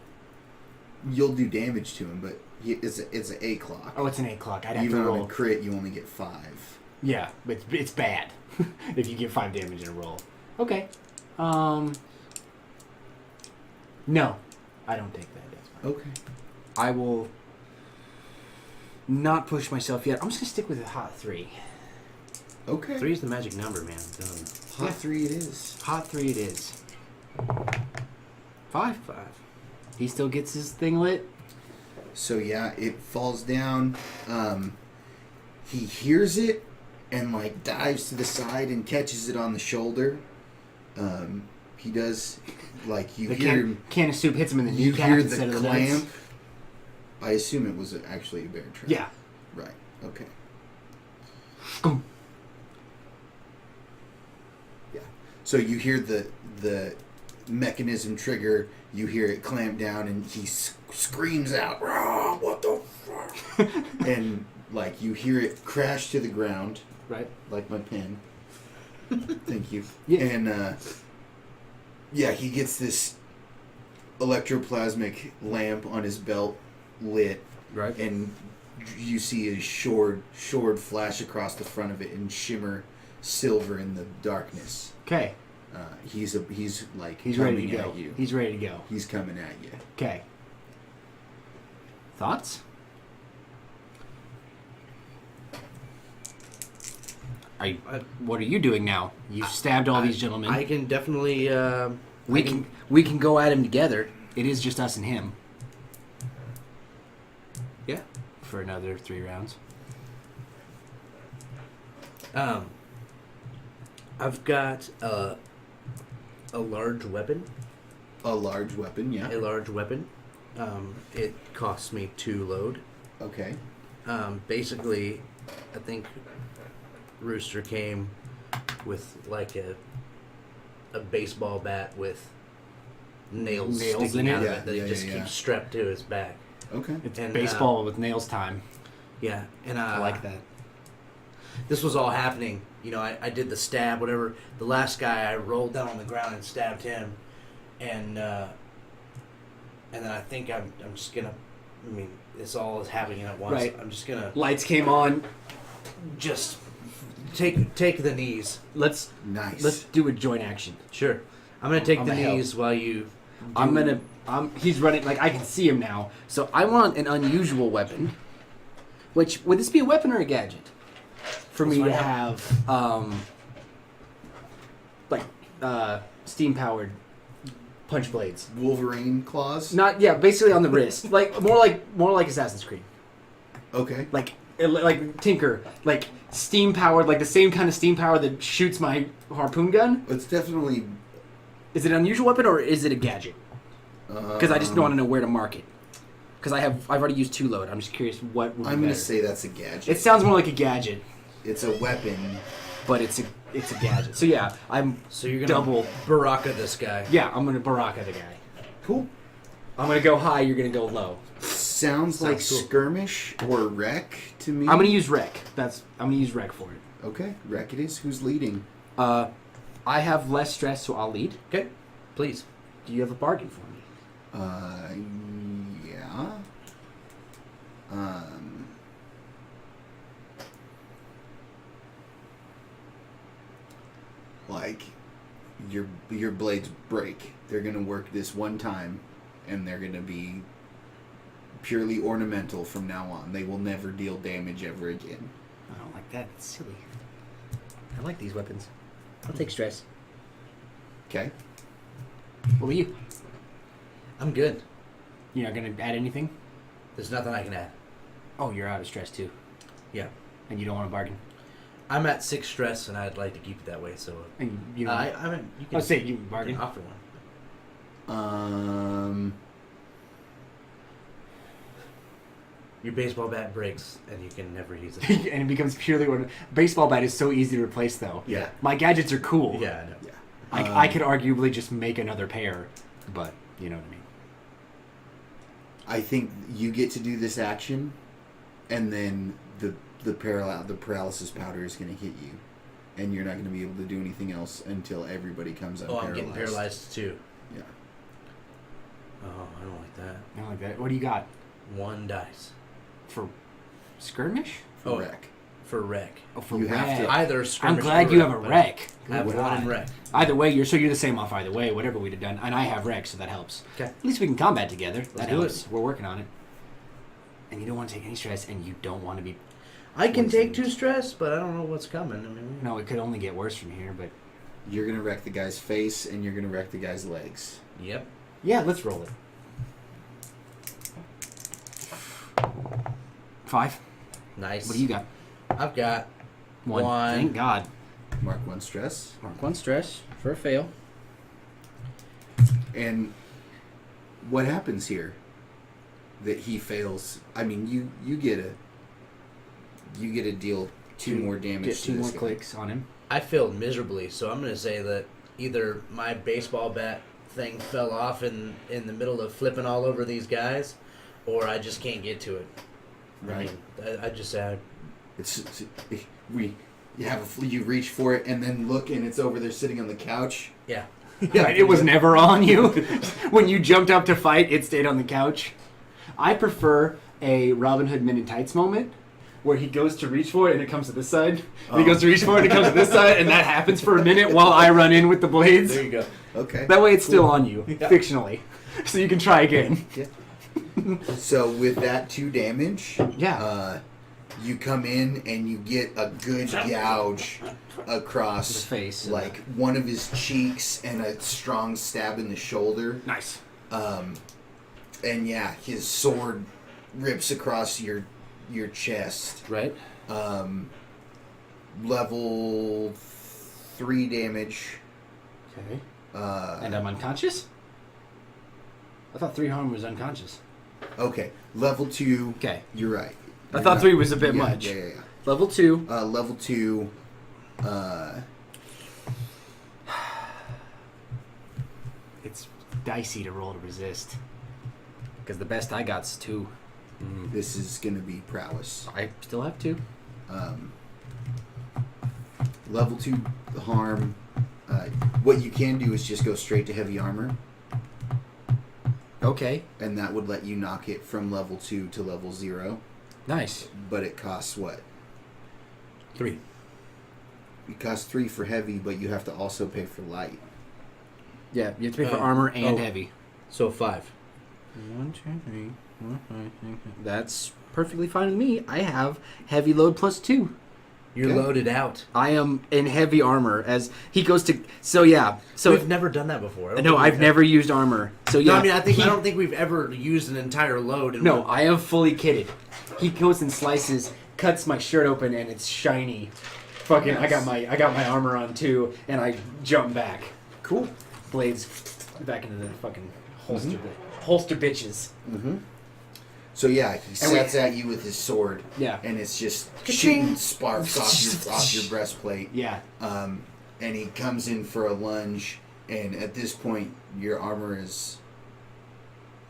you'll do damage to him, but it's an 8 clock. Oh, it's an 8 clock. I'd have Even to on roll. a crit, you only get 5. Yeah, but it's bad if you get 5 damage in a roll. Okay. No, I don't take that. That's fine. Okay. I will not push myself yet. I'm just gonna stick with a hot 3. Okay. 3's the magic number, man. Hot 3 it is. Hot 3 it is. 5. He still gets his thing lit. So yeah, it falls down. He hears it and like dives to the side and catches it on the shoulder. He does like you The hear him. can of soup hits him in the You kneecap hear instead the of the clamp. nuts. I assume it was actually a bear trap. Yeah. Right. Okay. Boom. Yeah. So you hear the mechanism trigger. You hear it clamp down, and he screams out, "Rah, what the fuck?" And like you hear it crash to the ground, Right. like my pen. Thank you. Yeah. And yeah, he gets this electroplasmic lamp on his belt lit, Right. and you see his sword flash across the front of it and shimmer silver in the darkness. Okay. He's like He's coming ready to go. at you. He's ready to go. He's coming at you. Okay. Thoughts? What are you doing now? You stabbed all these gentlemen. I can definitely. we can go at him together. It is just us and him. Yeah. For another 3 rounds. I've got a large weapon. A large weapon, yeah. A large weapon. It costs me 2 load. Okay. Basically, I think Rooster came with like a baseball bat with nails sticking in it? out Yeah, of it that yeah, he just yeah, keeps strapped to his back. Okay. It's And, baseball with nails time. Yeah, and I like that. This was all happening. You know, I did the stab, whatever. The last guy, I rolled down on the ground and stabbed him, and then I think I'm just gonna. I mean, this all is happening at once. Right. I'm just gonna Lights came on. just take the knees. Let's Nice. do a joint action. Sure. I'm gonna take I'm the gonna help. knees while you. He's running, like, I can see him now. So I want an unusual weapon. Which, would this be a weapon or a gadget? For me to have, steam-powered punch blades. Wolverine claws. Basically on the wrist. Like, more like Assassin's Creed. Okay. Like Tinker. Like, steam-powered, like the same kind of steam power that shoots my harpoon gun. It's definitely. Is it an unusual weapon or is it a gadget? Because I just want to know where to mark it. Because I've already used 2 load. I'm just curious what would be I'm gonna better. say that's a gadget. It sounds more like a gadget, It's a weapon. but it's a gadget. So yeah, I'm So you're gonna double. Baraka this guy. Yeah, I'm gonna Baraka the guy. Cool. I'm gonna go high. You're gonna go low. Sounds like cool. skirmish or wreck to me. I'm gonna use Rec. I'm gonna use Rec for it. Okay, wreck it is. Who's leading? I have less stress, so I'll lead. Okay, please. Do you have a bargain for me? Yeah. Like, your blades break. They're gonna work this one time, and they're gonna be purely ornamental from now on. They will never deal damage ever again. I don't like that. It's silly. I like these weapons. I'll take stress. Okay. What about you? I'm good. You're not gonna add anything? There's nothing I can add. Oh, you're out of stress too, Yeah. and you don't want to bargain. I'm at 6 stress, and I'd like to keep it that way. So And you know, I mean, you can I'll say you you bargain. can offer one. Your baseball bat breaks, and you can never use it. And it becomes purely one. Baseball bat is so easy to replace, though. Yeah. My gadgets are cool. Yeah, I know. Yeah. I could arguably just make another pair, but you know what I mean. I think you get to do this action, and then the paralysis powder is going to hit you, and you're not going to be able to do anything else until everybody comes up. Oh, I'm getting paralyzed too. Yeah. Oh, I don't like that. I don't like that. What do you got 1 dice for skirmish? For wreck. for wreck. Oh, for You wreck. have to- Either I'm skirmish glad or you have a but wreck. I have Good one in God. wreck. Either way, you're the same off either way. Whatever we'd have done, and I have wreck, so that helps. Okay. At least we can combat together. That do helps. We're working on it. And you don't want to take any stress, and you don't want to be. I can take poisoned. 2 stress, but I don't know what's coming. I mean, No, it could only get worse from here. But You're going to wreck the guy's face, and you're going to wreck the guy's legs. yep. yeah, let's roll it. 5. Nice. What do you got? I've got 1. One. Thank God. Mark 1 stress. Mark 1 stress for a fail. And what happens here? That he fails. I mean, you get a deal 2 more damage. Get to 2 this more guy. clicks on him. I failed miserably, so I'm going to say that either my baseball bat thing fell off in the middle of flipping all over these guys, or I just can't get to it. Right. I mean, I just said, you reach for it and then look, and it's over there sitting on the couch. yeah. Yeah, it was never on you. When you jumped up to fight, it stayed on the couch. I prefer a Robin Hood Men in Tights moment where he goes to reach for it and it comes to this side. And he goes to reach for it and it comes to this side, and that happens for a minute while I run in with the blades. There you go. Okay. That way it's still on you, Yeah. fictionally. So you can try again. Yeah. So with that 2 damage, Yeah. you come in and you get a good gouge across The face. like one of his cheeks and a strong stab in the shoulder. Nice. And yeah, his sword rips across your chest. Right? Level 3 damage. Okay. And I'm unconscious? I thought 3 harm was unconscious. Okay, level 2. Okay. You're right. I You're thought not- 3 was a bit yeah, much. Yeah. Level 2. Level 2. It's dicey to roll to resist. Because the best I got's 2. This is gonna be prowess. I still have 2. Level 2 harm. What you can do is just go straight to heavy armor, Okay. and that would let you knock it from level 2 to level 0. Nice. But it costs what? 3. It costs 3 for heavy, but you have to also pay for light. Yeah, you have to pay for Oh. armor and Oh. heavy. So 5. 1, 2, 3, 4, 5, 6, 7. That's perfectly fine with me. I have heavy load plus 2. You're Okay. loaded out. I am in heavy armor as he goes to. So yeah. So We've never done that before. I don't no, think I've we've never used armor. So ever- yeah. No, I mean, I he- don't think we've ever used an entire load. In No, one. I am fully kitted. He goes and slices, cuts my shirt open, and it's shiny. Fucking, I got my armor on too, and I jump back. Cool. Blades back into the fucking holster. Holster bitches. Mm-hmm. So yeah, he sets at you with his sword. Yeah. And it's just Ka-ching! shooting sparks off your breastplate. Yeah. And he comes in for a lunge, and at this point, your armor is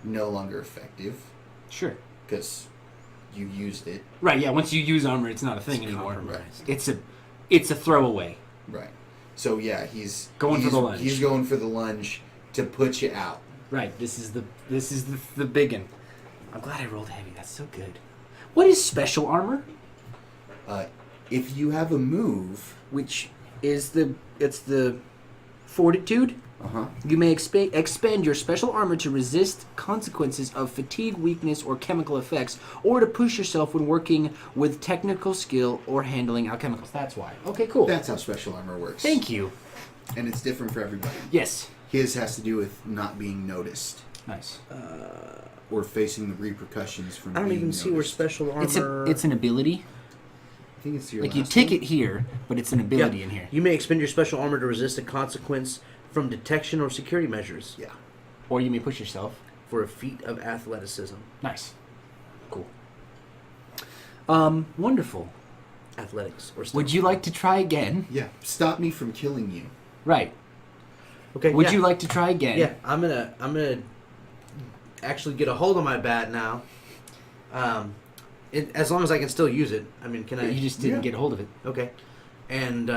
no longer effective Sure. because you used it. Right. Yeah. Once you use armor, it's not a thing It's anymore. compromised. It's a throwaway. Right. So yeah, he's Going for the lunge. He's going for the lunge to put you out. Right. This is the big one. I'm glad I rolled heavy. That's so good. What is special armor? If you have a move, Which is the fortitude. You may expend your special armor to resist consequences of fatigue, weakness, or chemical effects, or to push yourself when working with technical skill or handling alchemicals. That's why. Okay, cool. that's how special armor works. Thank you. And it's different for everybody. Yes. His has to do with not being noticed Nice. or facing the repercussions from. I don't being even see where noticed. special armor. It's an ability. I think it's your Like you last tick one. it here, but it's an ability in here. You may expend your special armor to resist a consequence from detection or security measures Yeah. Or you may push yourself. for a feat of athleticism. Nice. Cool. Wonderful. Athletics or stuff. Would you like to try again? Yeah. Stop me from killing you. Right. Okay. Would yeah. you like to try again? Yeah, I'm gonna actually get a hold of my bat now. As long as I can still use it. I mean, can I? You just didn't Yeah. get hold of it. Okay. And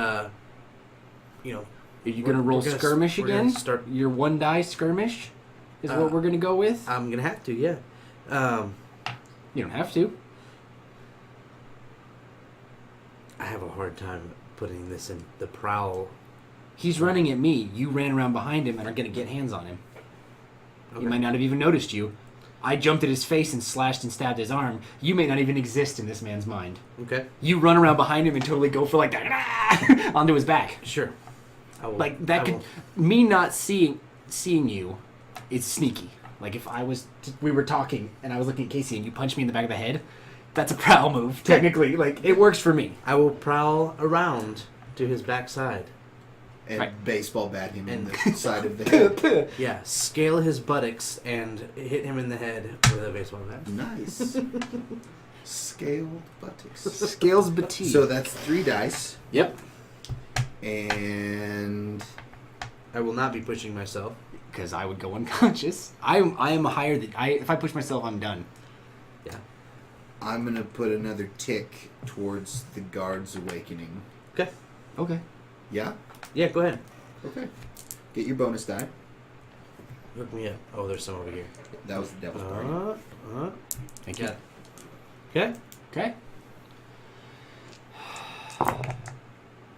you know, Are you going to roll we're gonna- skirmish we're gonna again? start- Your 1 die skirmish is Uh, what we're going to go with? I'm gonna have to. Yeah. You don't have to. I have a hard time putting this in the prowl. He's running at me. You ran around behind him and are going to get hands on him. Okay. He might not have even noticed you. I jumped at his face and slashed and stabbed his arm. You may not even exist in this man's mind. Okay. You run around behind him and totally go for like that onto his back. Sure. I will, Like that I could will- me not seeing you is sneaky. Like if we were talking and I was looking at Casey and you punched me in the back of the head, that's a prowl move technically. Like it works for me. I will prowl around to his backside. And Right. baseball bat him in And- the side of the head. Yeah, scale his buttocks and hit him in the head with a baseball bat. Nice. Scaled buttocks. Scales Batiste. So that's 3 dice. Yep. And I will not be pushing myself. Because I would go unconscious. I am higher than if I push myself, I'm done. Yeah. I'm going to put another tick towards the guard's awakening. Okay. Okay. Yeah? Yeah, go ahead. Okay. Get your bonus die. Hook me up. Oh, there's some over here. That was the devil's party. Thank you. Yeah. Okay. Okay.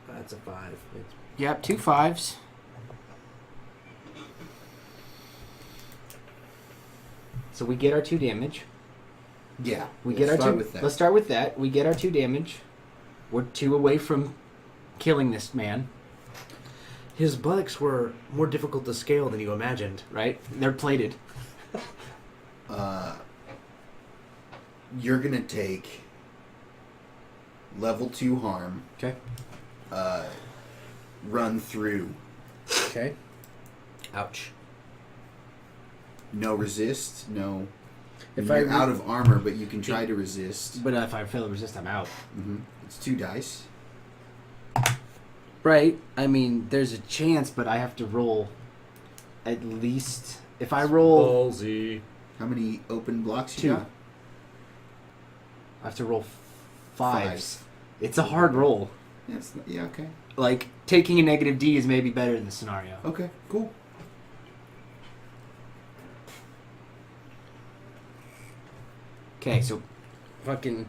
That's a 5. It's Yep. 2 5s. So we get our 2 damage. Yeah. We let's get our start 2. with that. Let's start with that. We get our 2 damage. We're 2 away from killing this man. His buttocks were more difficult to scale than you imagined. Right? They're plated. You're going to take level 2 harm. Okay. Run through. Okay. Ouch. No resist. No. If You're I out of armor, but you can try to resist. But if I fail to resist, I'm out. It's 2 dice. Right. I mean, there's a chance, but I have to roll at least. If I roll, Ballsy. How many open blocks 2. you got? I have to roll 5s. Fives. It's a hard roll. Yeah, okay. Like, taking a negative D is maybe better in this scenario. Okay, cool. Okay, so fucking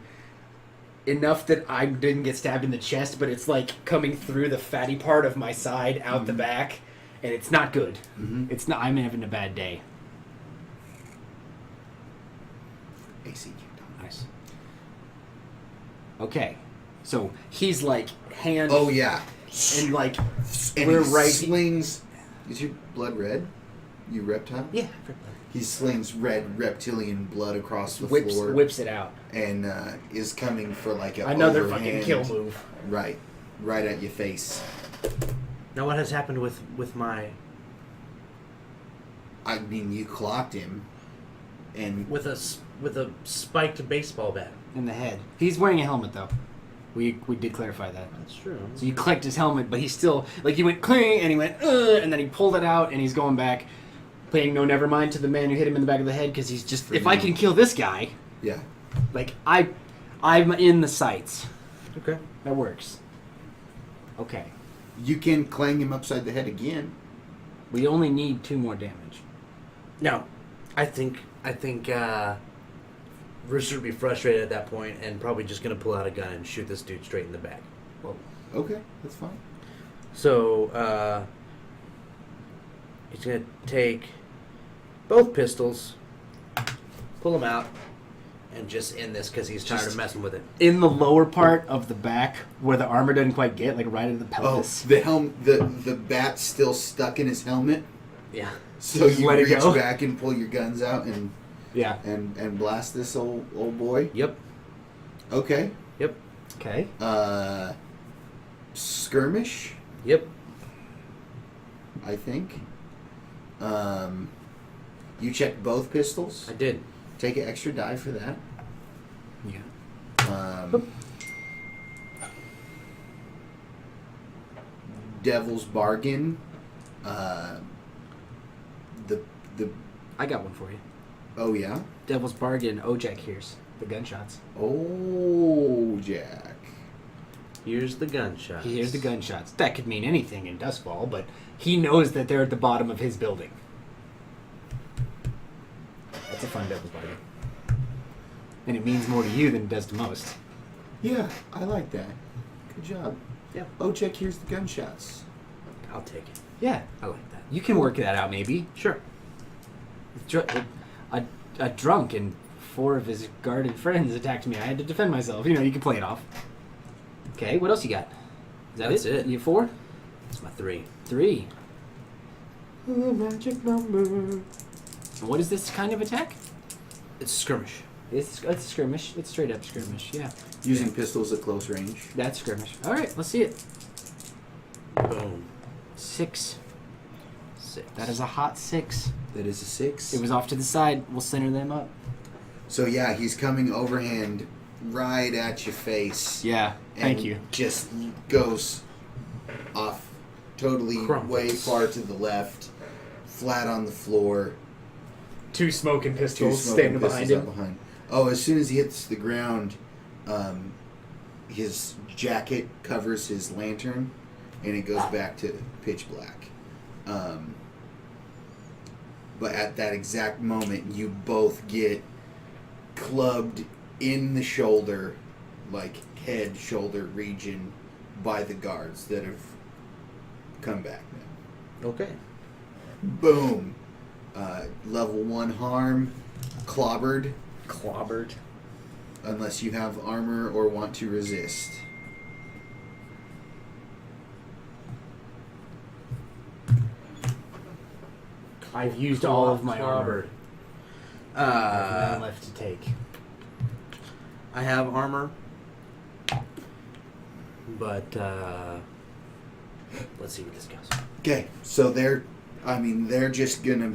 enough that I didn't get stabbed in the chest, but it's like coming through the fatty part of my side out the back, and it's not good. Mm-hmm. It's not. I'm having a bad day. AC kicked on. Nice. Okay, so he's like hand. Oh, yeah. And like And we're he right. slings... Is your blood red? You reptile? Yeah. He slings red reptilian blood across the whips floor. whips it out. And is coming for like a Another overhand, fucking kill move. Right at your face. Now what has happened with my I mean, you clocked him, and with a spiked baseball bat? In the head. He's wearing a helmet though. We did clarify that. That's true. So you clicked his helmet, but he's still like he went cling and he went and then he pulled it out and he's going back, paying no never mind to the man who hit him in the back of the head because he's just if I can kill this guy, yeah, like I'm in the sights. Okay. That works. Okay. you can clang him upside the head again. We only need 2 more damage. No, I think Rooster would be frustrated at that point and probably just gonna pull out a gun and shoot this dude straight in the back. Whoa. Okay, that's fine. So he's gonna take both pistols, pull them out, and just end this because he's tired of messing with it. In the lower part of the back where the armor doesn't quite get, like right into the Oh, pelvis. the bat's still stuck in his helmet, Yeah. so Just you let it reach go. back and pull your guns out and Yeah. blast this old boy. Yep. Okay. Yep. Okay. Skirmish, Yep. I think. You checked both pistols. I did. Take an extra die for that. Yeah. Devil's Bargain. The I got one for you. oh yeah. Devil's Bargain. Ojak hears the gunshots. Oh, Jack. Here's the gunshot. He hears the gunshots. That could mean anything in Duskfall, but he knows that they're at the bottom of his building. That's a fun Devil's Bargain. And it means more to you than it does to most. Yeah, I like that. Good job. Yeah. Oh, Jack, here's the gunshots. I'll take it. Yeah. I like that. You can work that out, maybe. Sure. A drunk and 4 of his guarded friends attacked me. I had to defend myself. You know, you can play it off. Okay, what else you got? Is that That's it. You have 4? That's my 3. 3. A magic number. And what is this kind of attack? It's skirmish. It's skirmish. It's straight up skirmish. Yeah, Using pistols at close range. that's skirmish. All right, let's see it. Boom. 6. 6. That is a hot 6. That is a 6. It was off to the side. We'll center them up. So yeah, he's coming overhand right at your face. Yeah. Thank and you. Just goes off totally Crumbles. way far to the left, flat on the floor. 2 smoking Two pistols smoking standing pistols behind up him. behind. Oh, as soon as he hits the ground, his jacket covers his lantern, and it goes back to pitch black. But at that exact moment, you both get clubbed in the shoulder, like head shoulder region, by the guards that have come back now. Okay. Boom. Level 1 harm, clobbered, Clobbered. unless you have armor or want to resist. I've used all of my armor. Clobbered. I have none left to take. I have armor, but let's see what this goes. Okay, so they're just gonna,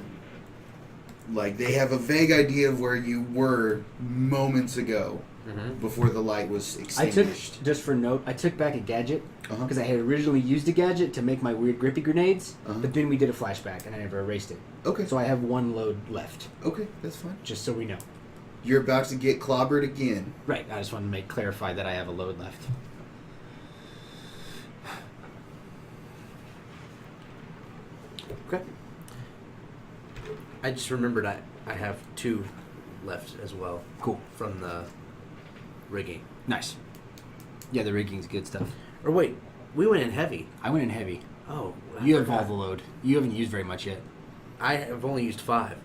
like, they have a vague idea of where you were moments ago Mm-hmm. before the light was I took, extinguished. just for note, I took back a gadget Uh-huh. because I had originally used a gadget to make my weird grippy grenades, Uh-huh. but then we did a flashback and I never erased it. Okay, So I have 1 load left, okay, that's fine. just so we know. You're about to get clobbered again. Right, I just wanted to clarify that I have a load left. Okay. I just remembered I have 2 left as well Cool. from the rigging. Nice. Yeah, the rigging's good stuff. Or wait, we went in heavy. I went in heavy. Oh, I You have forgot. all the load. You haven't used very much yet. I have only used 5,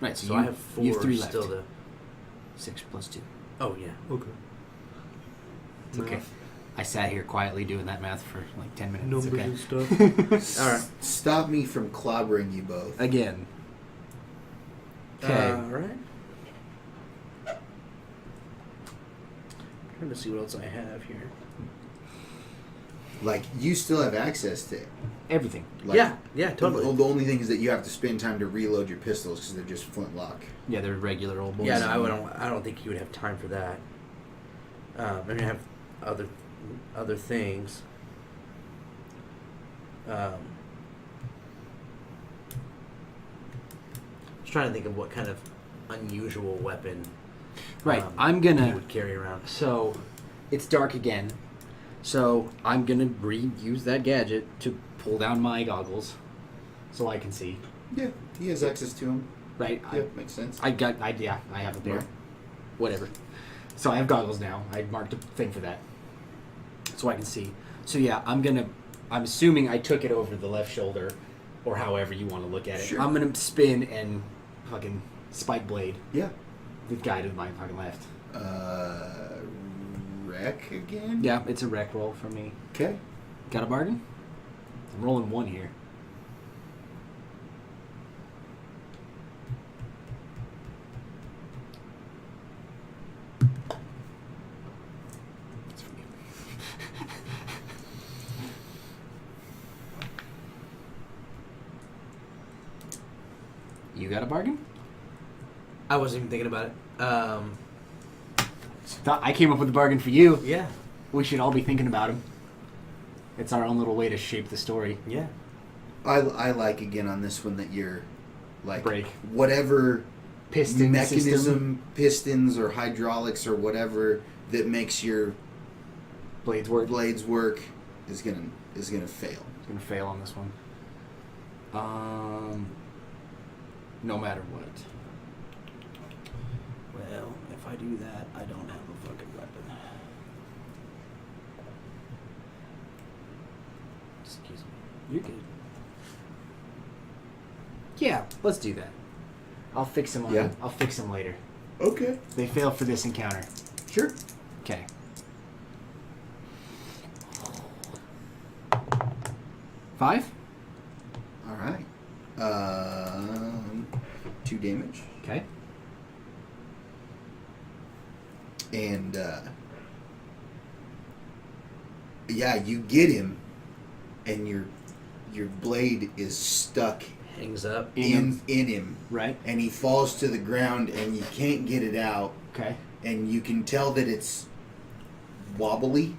Right, so so, I have 4 you have 3 left. still to. 6 plus 2. Oh yeah. Okay. It's okay. I sat here quietly doing that math for like 10 minutes. Numbers It's and okay. stuff. All right. Stop me from clobbering you both. Again. Okay. All right. Trying to see what else I have here. Like, you still have access to it. Everything. Like, Yeah, totally. The only thing is that you have to spend time to reload your pistols because they're just flintlock. Yeah, they're regular old boys. Yeah, no, I don't think you would have time for that. I mean, I have other things. Just trying to think of what kind of unusual weapon. Right, you you would carry around. So, it's dark again. So, I'm gonna reuse that gadget to pull down my goggles so I can see. Yeah, he has access to them. Right? Yeah, makes sense. I have a pair. Yeah. Whatever. So I have goggles now. I marked a thing for that. So I can see. So yeah, I'm assuming I took it over the left shoulder, or however you want to look at it. Sure. I'm gonna spin and fucking spike blade Yeah. the guy to my fucking left. Wreck again? Yeah, it's a wreck roll for me. Okay. Got a bargain? I'm rolling 1 here. It's for you. You got a bargain? I wasn't even thinking about it. I came up with a bargain for you. Yeah. We should all be thinking about him. It's our own little way to shape the story. Yeah. I like again on this one that you're like Break. whatever Piston mechanism, system. pistons or hydraulics or whatever that makes your Blades work. blades work is gonna fail. It's gonna fail on this one. No matter what. Well, if I do that, I don't have a fucking weapon. Excuse me. You're good. Yeah, let's do that. I'll fix him. Yeah. I'll fix him later. Okay. They fail for this encounter. Sure. Okay. Five. All right. 2 damage. Okay. And yeah, you get him, and your blade is stuck Hangs up. in him, Right. and he falls to the ground, and you can't get it out, Okay. and you can tell that it's wobbly.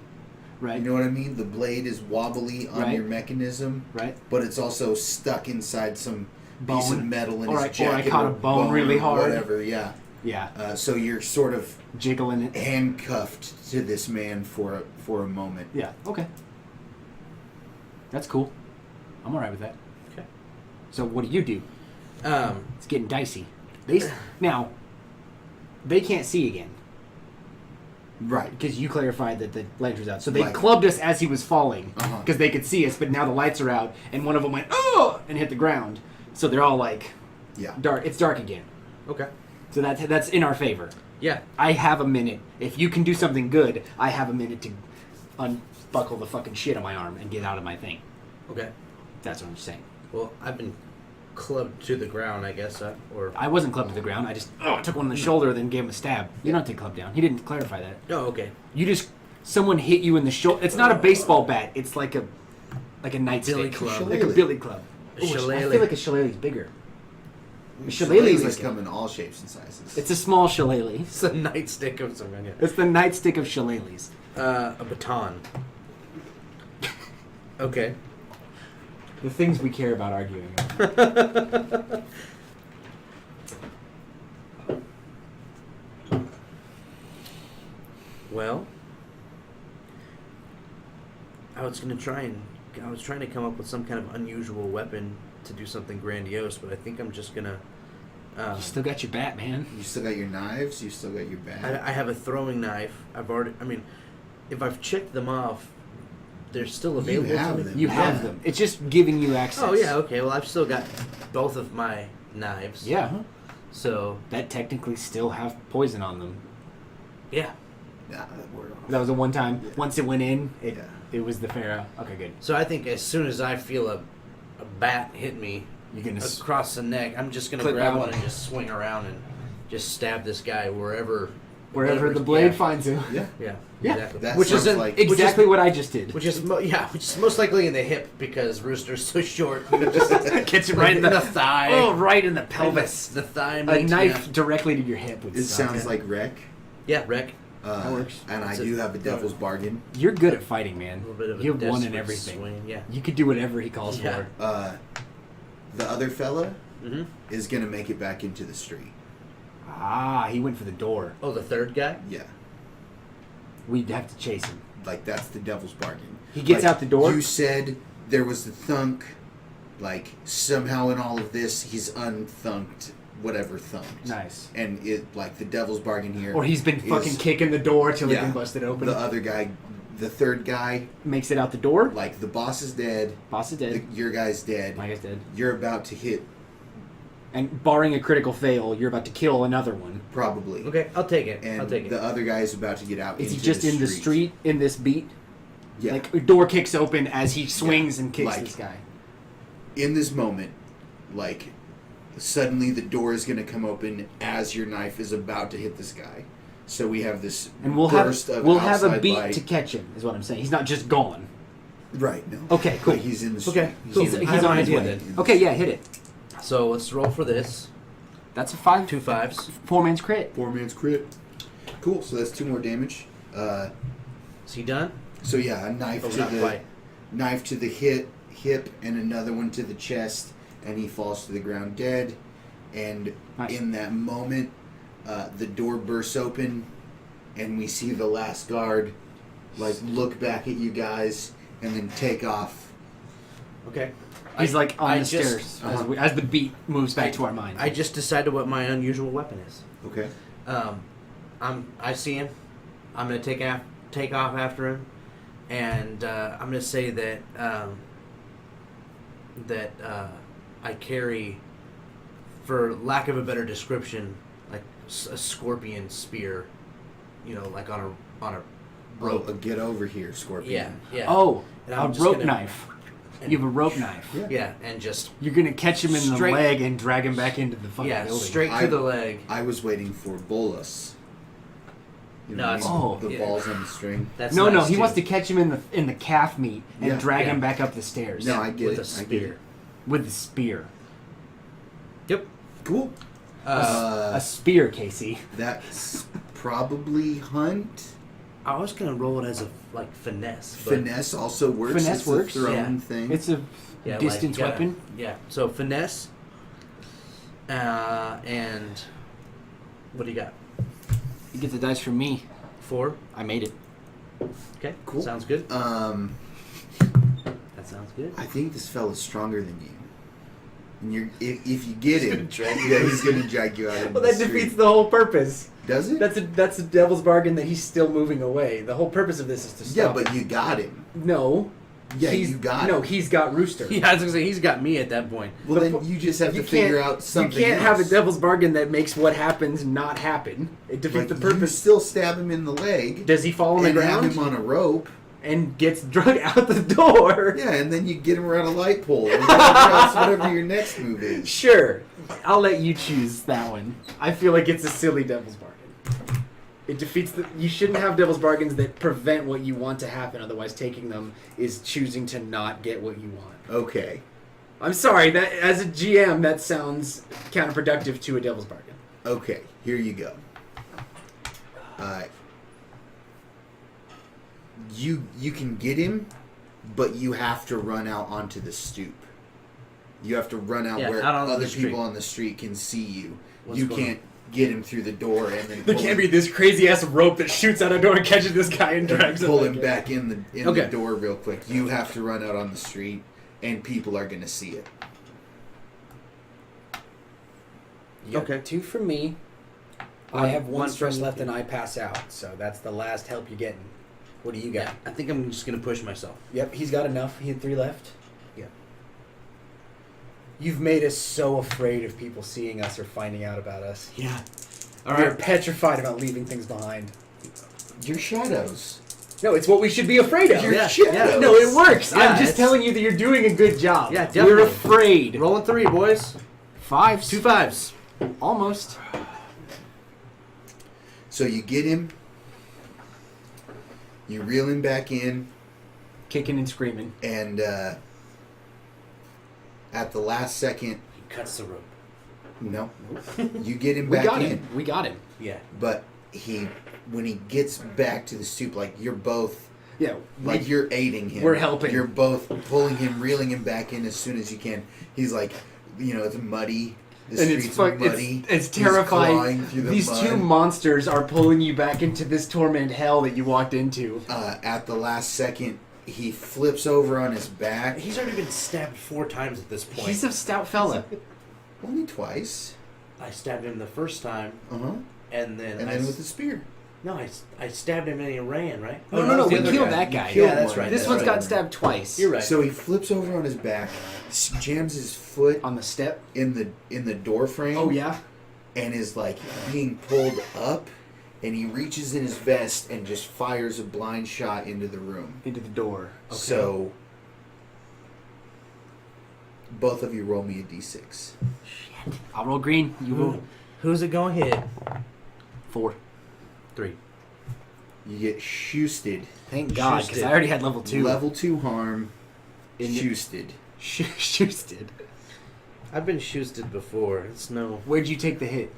Right. You know what I mean? The blade is wobbly on Right. your mechanism, Right. but it's also stuck inside some piece of Bone. metal in Or his I- or I jacket. caught a bone really or hard. Whatever, yeah. Yeah. So you're sort of Jiggling it. handcuffed to this man for a moment. Yeah. Okay. That's cool. I'm alright with that. Okay. So what do? Um. It's getting dicey. Now, they can't see again Right. because you clarified that the light was out. So they Right. clubbed us as he was falling because Uh-huh. they could see us, but now the lights are out, and one of them went oh and hit the ground. So they're all like Yeah. dark. It's dark again. Okay. So that's in our favor. Yeah. I have a minute. If you can do something good, I have a minute to unbuckle the fucking shit on my arm and get out of my thing. Okay. That's what I'm saying. Well, I've been clubbed to the ground, I guess, or I wasn't clubbed to the ground. I just took one on the shoulder, then gave him a stab. You don't take club down. He didn't clarify that. oh, okay. You just someone hit you in the shoulder. It's not a baseball bat. It's like a nightstick. Billy club. Like a billy club. A Ooh, I shillelagh. feel like a shillelagh's bigger. A Shillelaghs shillelagh's like come in all shapes and sizes. it's a small shillelagh. It's a nightstick of some kind. It's the nightstick of shillelaghs. A baton. Okay. The things we care about arguing over. Well, I was trying to come up with some kind of unusual weapon to do something grandiose, but I think I'm just gonna. You still got your bat, man. You still got your knives. You still got your bat. I have a throwing knife. If I've checked them off, they're still available have to me. them. You have Yeah. them. It's just giving you access. Oh yeah, okay. Well, I've still got both of my knives. Yeah. So That technically still have poison on them. yeah. Nah, that word off. That was a one time. Yeah. Once it went in, it Yeah. it was the Pharaoh. Okay, good. So I think as soon as I feel a bat hit me You're gonna across the neck, I'm just gonna Clip grab out. one and just swing around and just stab this guy wherever wherever the yeah. blade finds him. Yeah. Yeah. Yeah. Exactly. That which is sounds in, like- Exactly what I just did. which is most likely in the hip because Rooster's so short. Just Gets it right in the thigh. Oh, right in the pelvis. The thigh. A makes me knife have- directly to your hip would It suck. sounds like wreck. Yeah, wreck. That works. And I It's a- do have a devil's bargain. You're good at fighting, man. A little bit of a You have one in desperate everything. swing, yeah. You could do whatever he calls Yeah. for. The other fella Mm-hmm. is gonna make it back into the street. Ah, he went for the door. Oh, the third guy. Yeah. We'd have to chase him. Like that's the devil's bargain. He gets Like, out the door? You said there was the thunk. Like somehow in all of this, he's unthunked whatever thunked. Nice. And it like the devil's bargain here. Or he's been is- fucking kicking the door till he yeah, can bust it open. The other guy, the third guy, Makes it out the door. like the boss is dead. Boss is dead. Your guy's dead. My guy's dead. You're about to hit And barring a critical fail, you're about to kill another one. probably. Okay, I'll take it. And I'll take it. the other guy is about to get out. Is he into just in the street in this beat? Yeah. Like a door kicks open as he swings and kicks Like- this guy. In this moment, like suddenly the door is going to come open as your knife is about to hit this guy. So we have this And we'll burst have of a outside beat light. to catch him. Is what I'm saying. He's not just gone. Right. No. Okay, cool. Like he's in the street. Okay, He's, cool. He's, I he's have an on his idea way. then. Okay, yeah, hit it. So let's roll for this. That's a 5. 2 5s. 4 man's crit. Poor man's crit. Cool. So that's 2 more damage. Is he done? So yeah, a knife Oh, to not the quite. hip, and another one to the chest, and he falls to the ground dead. And Nice. in that moment, the door bursts open, and we see the last guard like look back at you guys and then take off. Okay. He's like on I the just- stairs as the beat moves back to our mind. I just decided what my unusual weapon is. Okay. I see him. I'm gonna take off after him, and I'm gonna say that I carry, for lack of a better description, like a scorpion spear, like on a rope. Oh, get over here, Scorpion. Yeah. Oh, And a I'm just rope gonna- knife. You have a rope knife. Yeah. Yeah, and just You're gonna catch him in the Straight- leg and drag him back into the fucking building. straight I- to the leg. I was waiting for bolus. You No, it's- the yeah. balls on the string. That's No, nice he too. wants to catch him in the calf meat and Yeah. drag Yeah. him back up the stairs. No, I get with it. a I get spear. it. With the spear. Yep. Cool. A spear, Casey. That's probably hunt. I was gonna roll it as a finesse. But Finesse also works. Finesse it's works, a thrown yeah. thing. It's a Yeah, distance you gotta- weapon. Yeah. So finesse. And what do you got? You get the dice from me. 4. I made it. Okay. Cool. Sounds good. um, That sounds good. I think this fella's stronger than you. And if you get He's him, gonna drag you. yeah, he's gonna drag you out. into Well, the that street. defeats the whole purpose. Does it? That's a devil's bargain that he's still moving away. The whole purpose of this is to yeah, stop. but you got him. no. Yeah, he's, you got No, him. he's got Rooster. Yeah, I was gonna say he's got me at that point. Well, But then you just have to you figure can't- out something. You can't have a else. devil's bargain that makes what happens not happen. It defeats Like, the you purpose. still stab him in the leg Does he fall on the and have ground him on a rope. and gets drug out the door? Yeah, and then you get him around a light pole or whatever your next move is. Sure. I'll let you choose that one. I feel like it's a silly devil's bargain. It defeats the. You shouldn't have devil's bargains that prevent what you want to happen. Otherwise, taking them is choosing to not get what you want. Okay. I'm sorry. That as a GM, that sounds counterproductive to a devil's bargain. Okay, here you go. You can get him, but you have to run out onto the stoop. You have to run out Yeah, where out onto other the street. people on the street can see you. What's you going can't get him through the door and then There can't be this crazy ass rope that shoots out a door and catches this guy and drags pull him him back in the Okay. door real quick. You have to run out on the street, and people are gonna see it. You got Okay. 2 from me. One- I have one one stress from left you. and I pass out. So that's the last help you're getting. What do you got? Yeah, I think I'm just gonna push myself. Yep, he's got enough. He had 3 left. Yeah. You've made us so afraid of people seeing us or finding out about us. Yeah. We're petrified about leaving things behind. Your shadows. No, it's what we should be afraid of. Your Yeah, shadows. yeah. No, it works. Yeah, I'm just it's- telling you that you're doing a good job. Yeah, We're definitely. afraid. Rolling 3, boys. 5s. 2 5s. Almost. So you get him. You reel him back in. Kicking and screaming. And at the last second, He cuts the rope. no, you get him We back got in. him. We got him. Yeah. But when he gets back to the stoop, like you're both, Yeah. like you're aiding him. We're helping. You're both pulling him, reeling him back in as soon as you can. He's like, it's muddy. The and it's streets are muddy. it's He's terrifying. clawing through the These mud. 2 monsters are pulling you back into this torment hell that you walked into. At the last second, he flips over on his back. He's already been stabbed 4 times at this point. He's a stout fella. Only twice. I stabbed him the first time, Uh huh. and then And then with the spear. I stabbed him and he ran, right? No, Oh, no, it's the we other killed guy. that guy. You killed Yeah, that's one. right. This that's one's right. got stabbed twice. You're right. So he flips over on his back, jams his foot On the step. in the door frame. Oh, yeah? And is like being pulled up, and he reaches in his vest and just fires a blind shot into the room. Into the door. So both of you roll me a d6. I'll roll green. You roll Who's it going to hit? 4. 3. You get shoosted. Thank God, because I already had level 2. Level 2 harm. In- Shoosted. Shoosted. I've been shoosted before. It's no. Where'd you take the hit?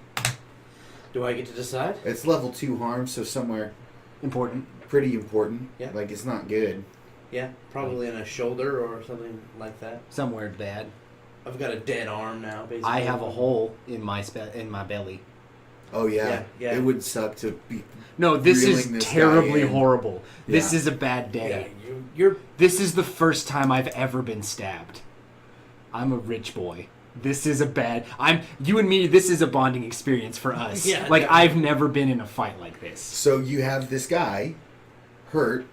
Do I get to decide? It's level 2 harm, so somewhere Important. pretty important. Yeah. Like, it's not good. Yeah, probably in a shoulder or something like that. Somewhere bad. I've got a dead arm now, basically. I have a hole in my belly. Oh, yeah. Yeah. It would suck to be... No, this is reeling this guy terribly in. horrible. This Yeah. is a bad Yeah, day. you're This is the first time I've ever been stabbed. I'm a rich boy. This is a bad... You and me, this is a bonding experience for us. Yeah, like, definitely. I've never been in a fight like this. So you have this guy hurt,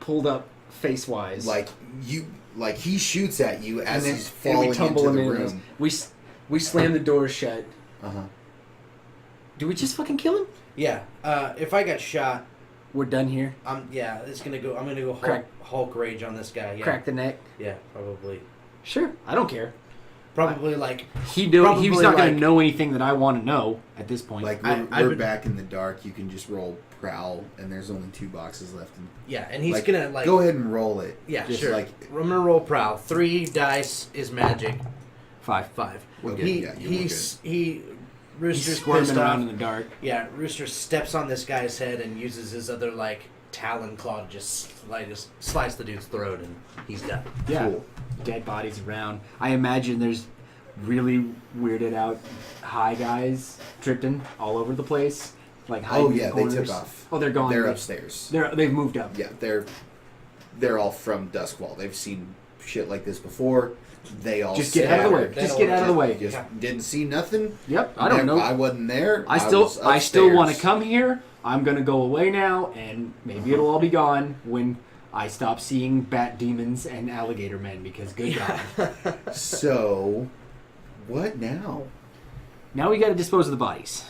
Pulled up face-wise. like he shoots at you as and he's and falling we tumble into the him in. room. We slam the door shut. Uh-huh. Do we just fucking kill him? Yeah. If I got shot, We're done here. I'm gonna go Hulk, Crack. Hulk rage on this guy. Yeah. Crack the neck. Yeah, probably. Sure, I don't care. Probably like He's Probably not going like- to know anything that I want to know at this point. Like, I we're would- back in the dark. You can just roll prowl, and there's only 2 boxes left. And, yeah, and he's like, gonna like go ahead and roll it. yeah, Just sure. like... I'm gonna roll prowl. 3 dice is magic. 5. 5. Okay, he yeah, you he's he He's Rooster's squirming pissed around off. in the dark. Yeah, Rooster steps on this guy's head and uses his other like talon claw to just slice the dude's throat, and he's done. Yeah. Cool. Dead bodies around. I imagine there's really weirded out high guys tripping all over the place. Like hiding Oh, yeah, in they corners. took off. Oh, they're gone. They're upstairs. They've moved up. Yeah, they're all from Duskwall. They've seen shit like this before. They all Just get out of the way. scattered. Just get out of the way. Just didn't see nothing. Yep. I don't know. I wasn't there. I was still upstairs. want to come here. I'm gonna go away now, and maybe it'll all be gone when I stop seeing bat demons and alligator men. Because good God, So, what now? now we got to dispose of the bodies.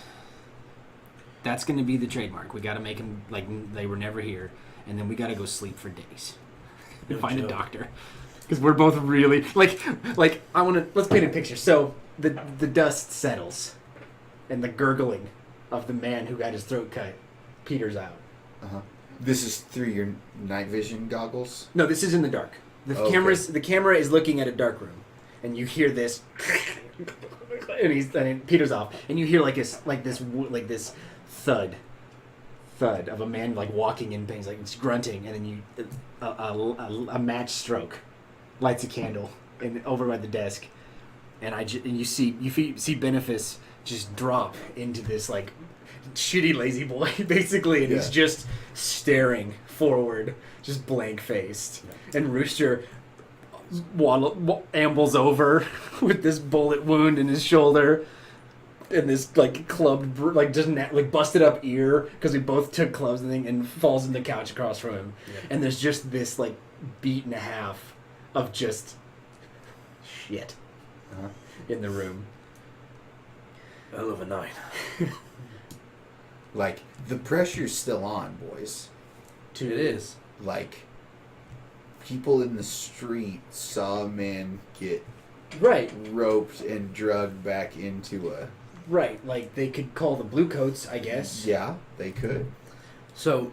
That's gonna be the trademark. We got to make them like they were never here, and then we got to go sleep for days and No find a joke. doctor. Because we're both really like I want to. Let's paint a picture. So the dust settles, and the gurgling of the man who got his throat cut peters out. Uh-huh. This is through your night vision goggles. No, this is in the dark. The Okay. camera is looking at a dark room, and you hear this, and it peters off, and you hear this thud of a man like walking in pain, like it's grunting, and then a match stroke lights a candle over by the desk, and you see Benefice just drop into this like shitty lazy boy basically, and he's Yeah. just staring forward, just blank faced, and Rooster ambles over with this bullet wound in his shoulder and this like clubbed busted up ear because we both took clubs and falls in the couch across from him. Yeah. And there's just this like beat and a half of just shit Uh-huh. in the room. Hell of a night. Like, the pressure's still on, boys. It is. Like, people in the street saw a man get Right, roped and drugged back into a... right. Like they could call the blue coats, I guess. Yeah, they could. So,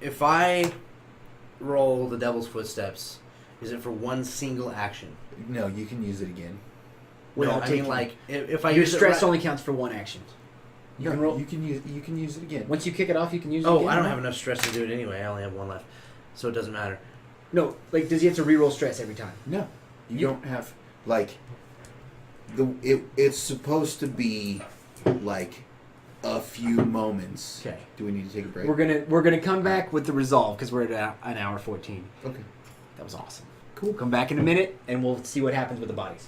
if I roll the Devil's Footsteps, is it for one single action? No, you can use it again. Without No, I mean taking- like if I Your use stress it right, only counts for one action. You can roll. You can use it again. Once you kick it off, you can use it Oh, again. I don't have enough stress to do it anyway. I only have 1 left, so it doesn't matter. No, like, does he have to re-roll stress every time? No, you don't have like it's supposed to be like a few moments. Okay. Do we need to take a break? We're gonna come back with the resolve because we're at an hour 14. Okay. That was awesome. Cool. Come back in a minute and we'll see what happens with the bodies.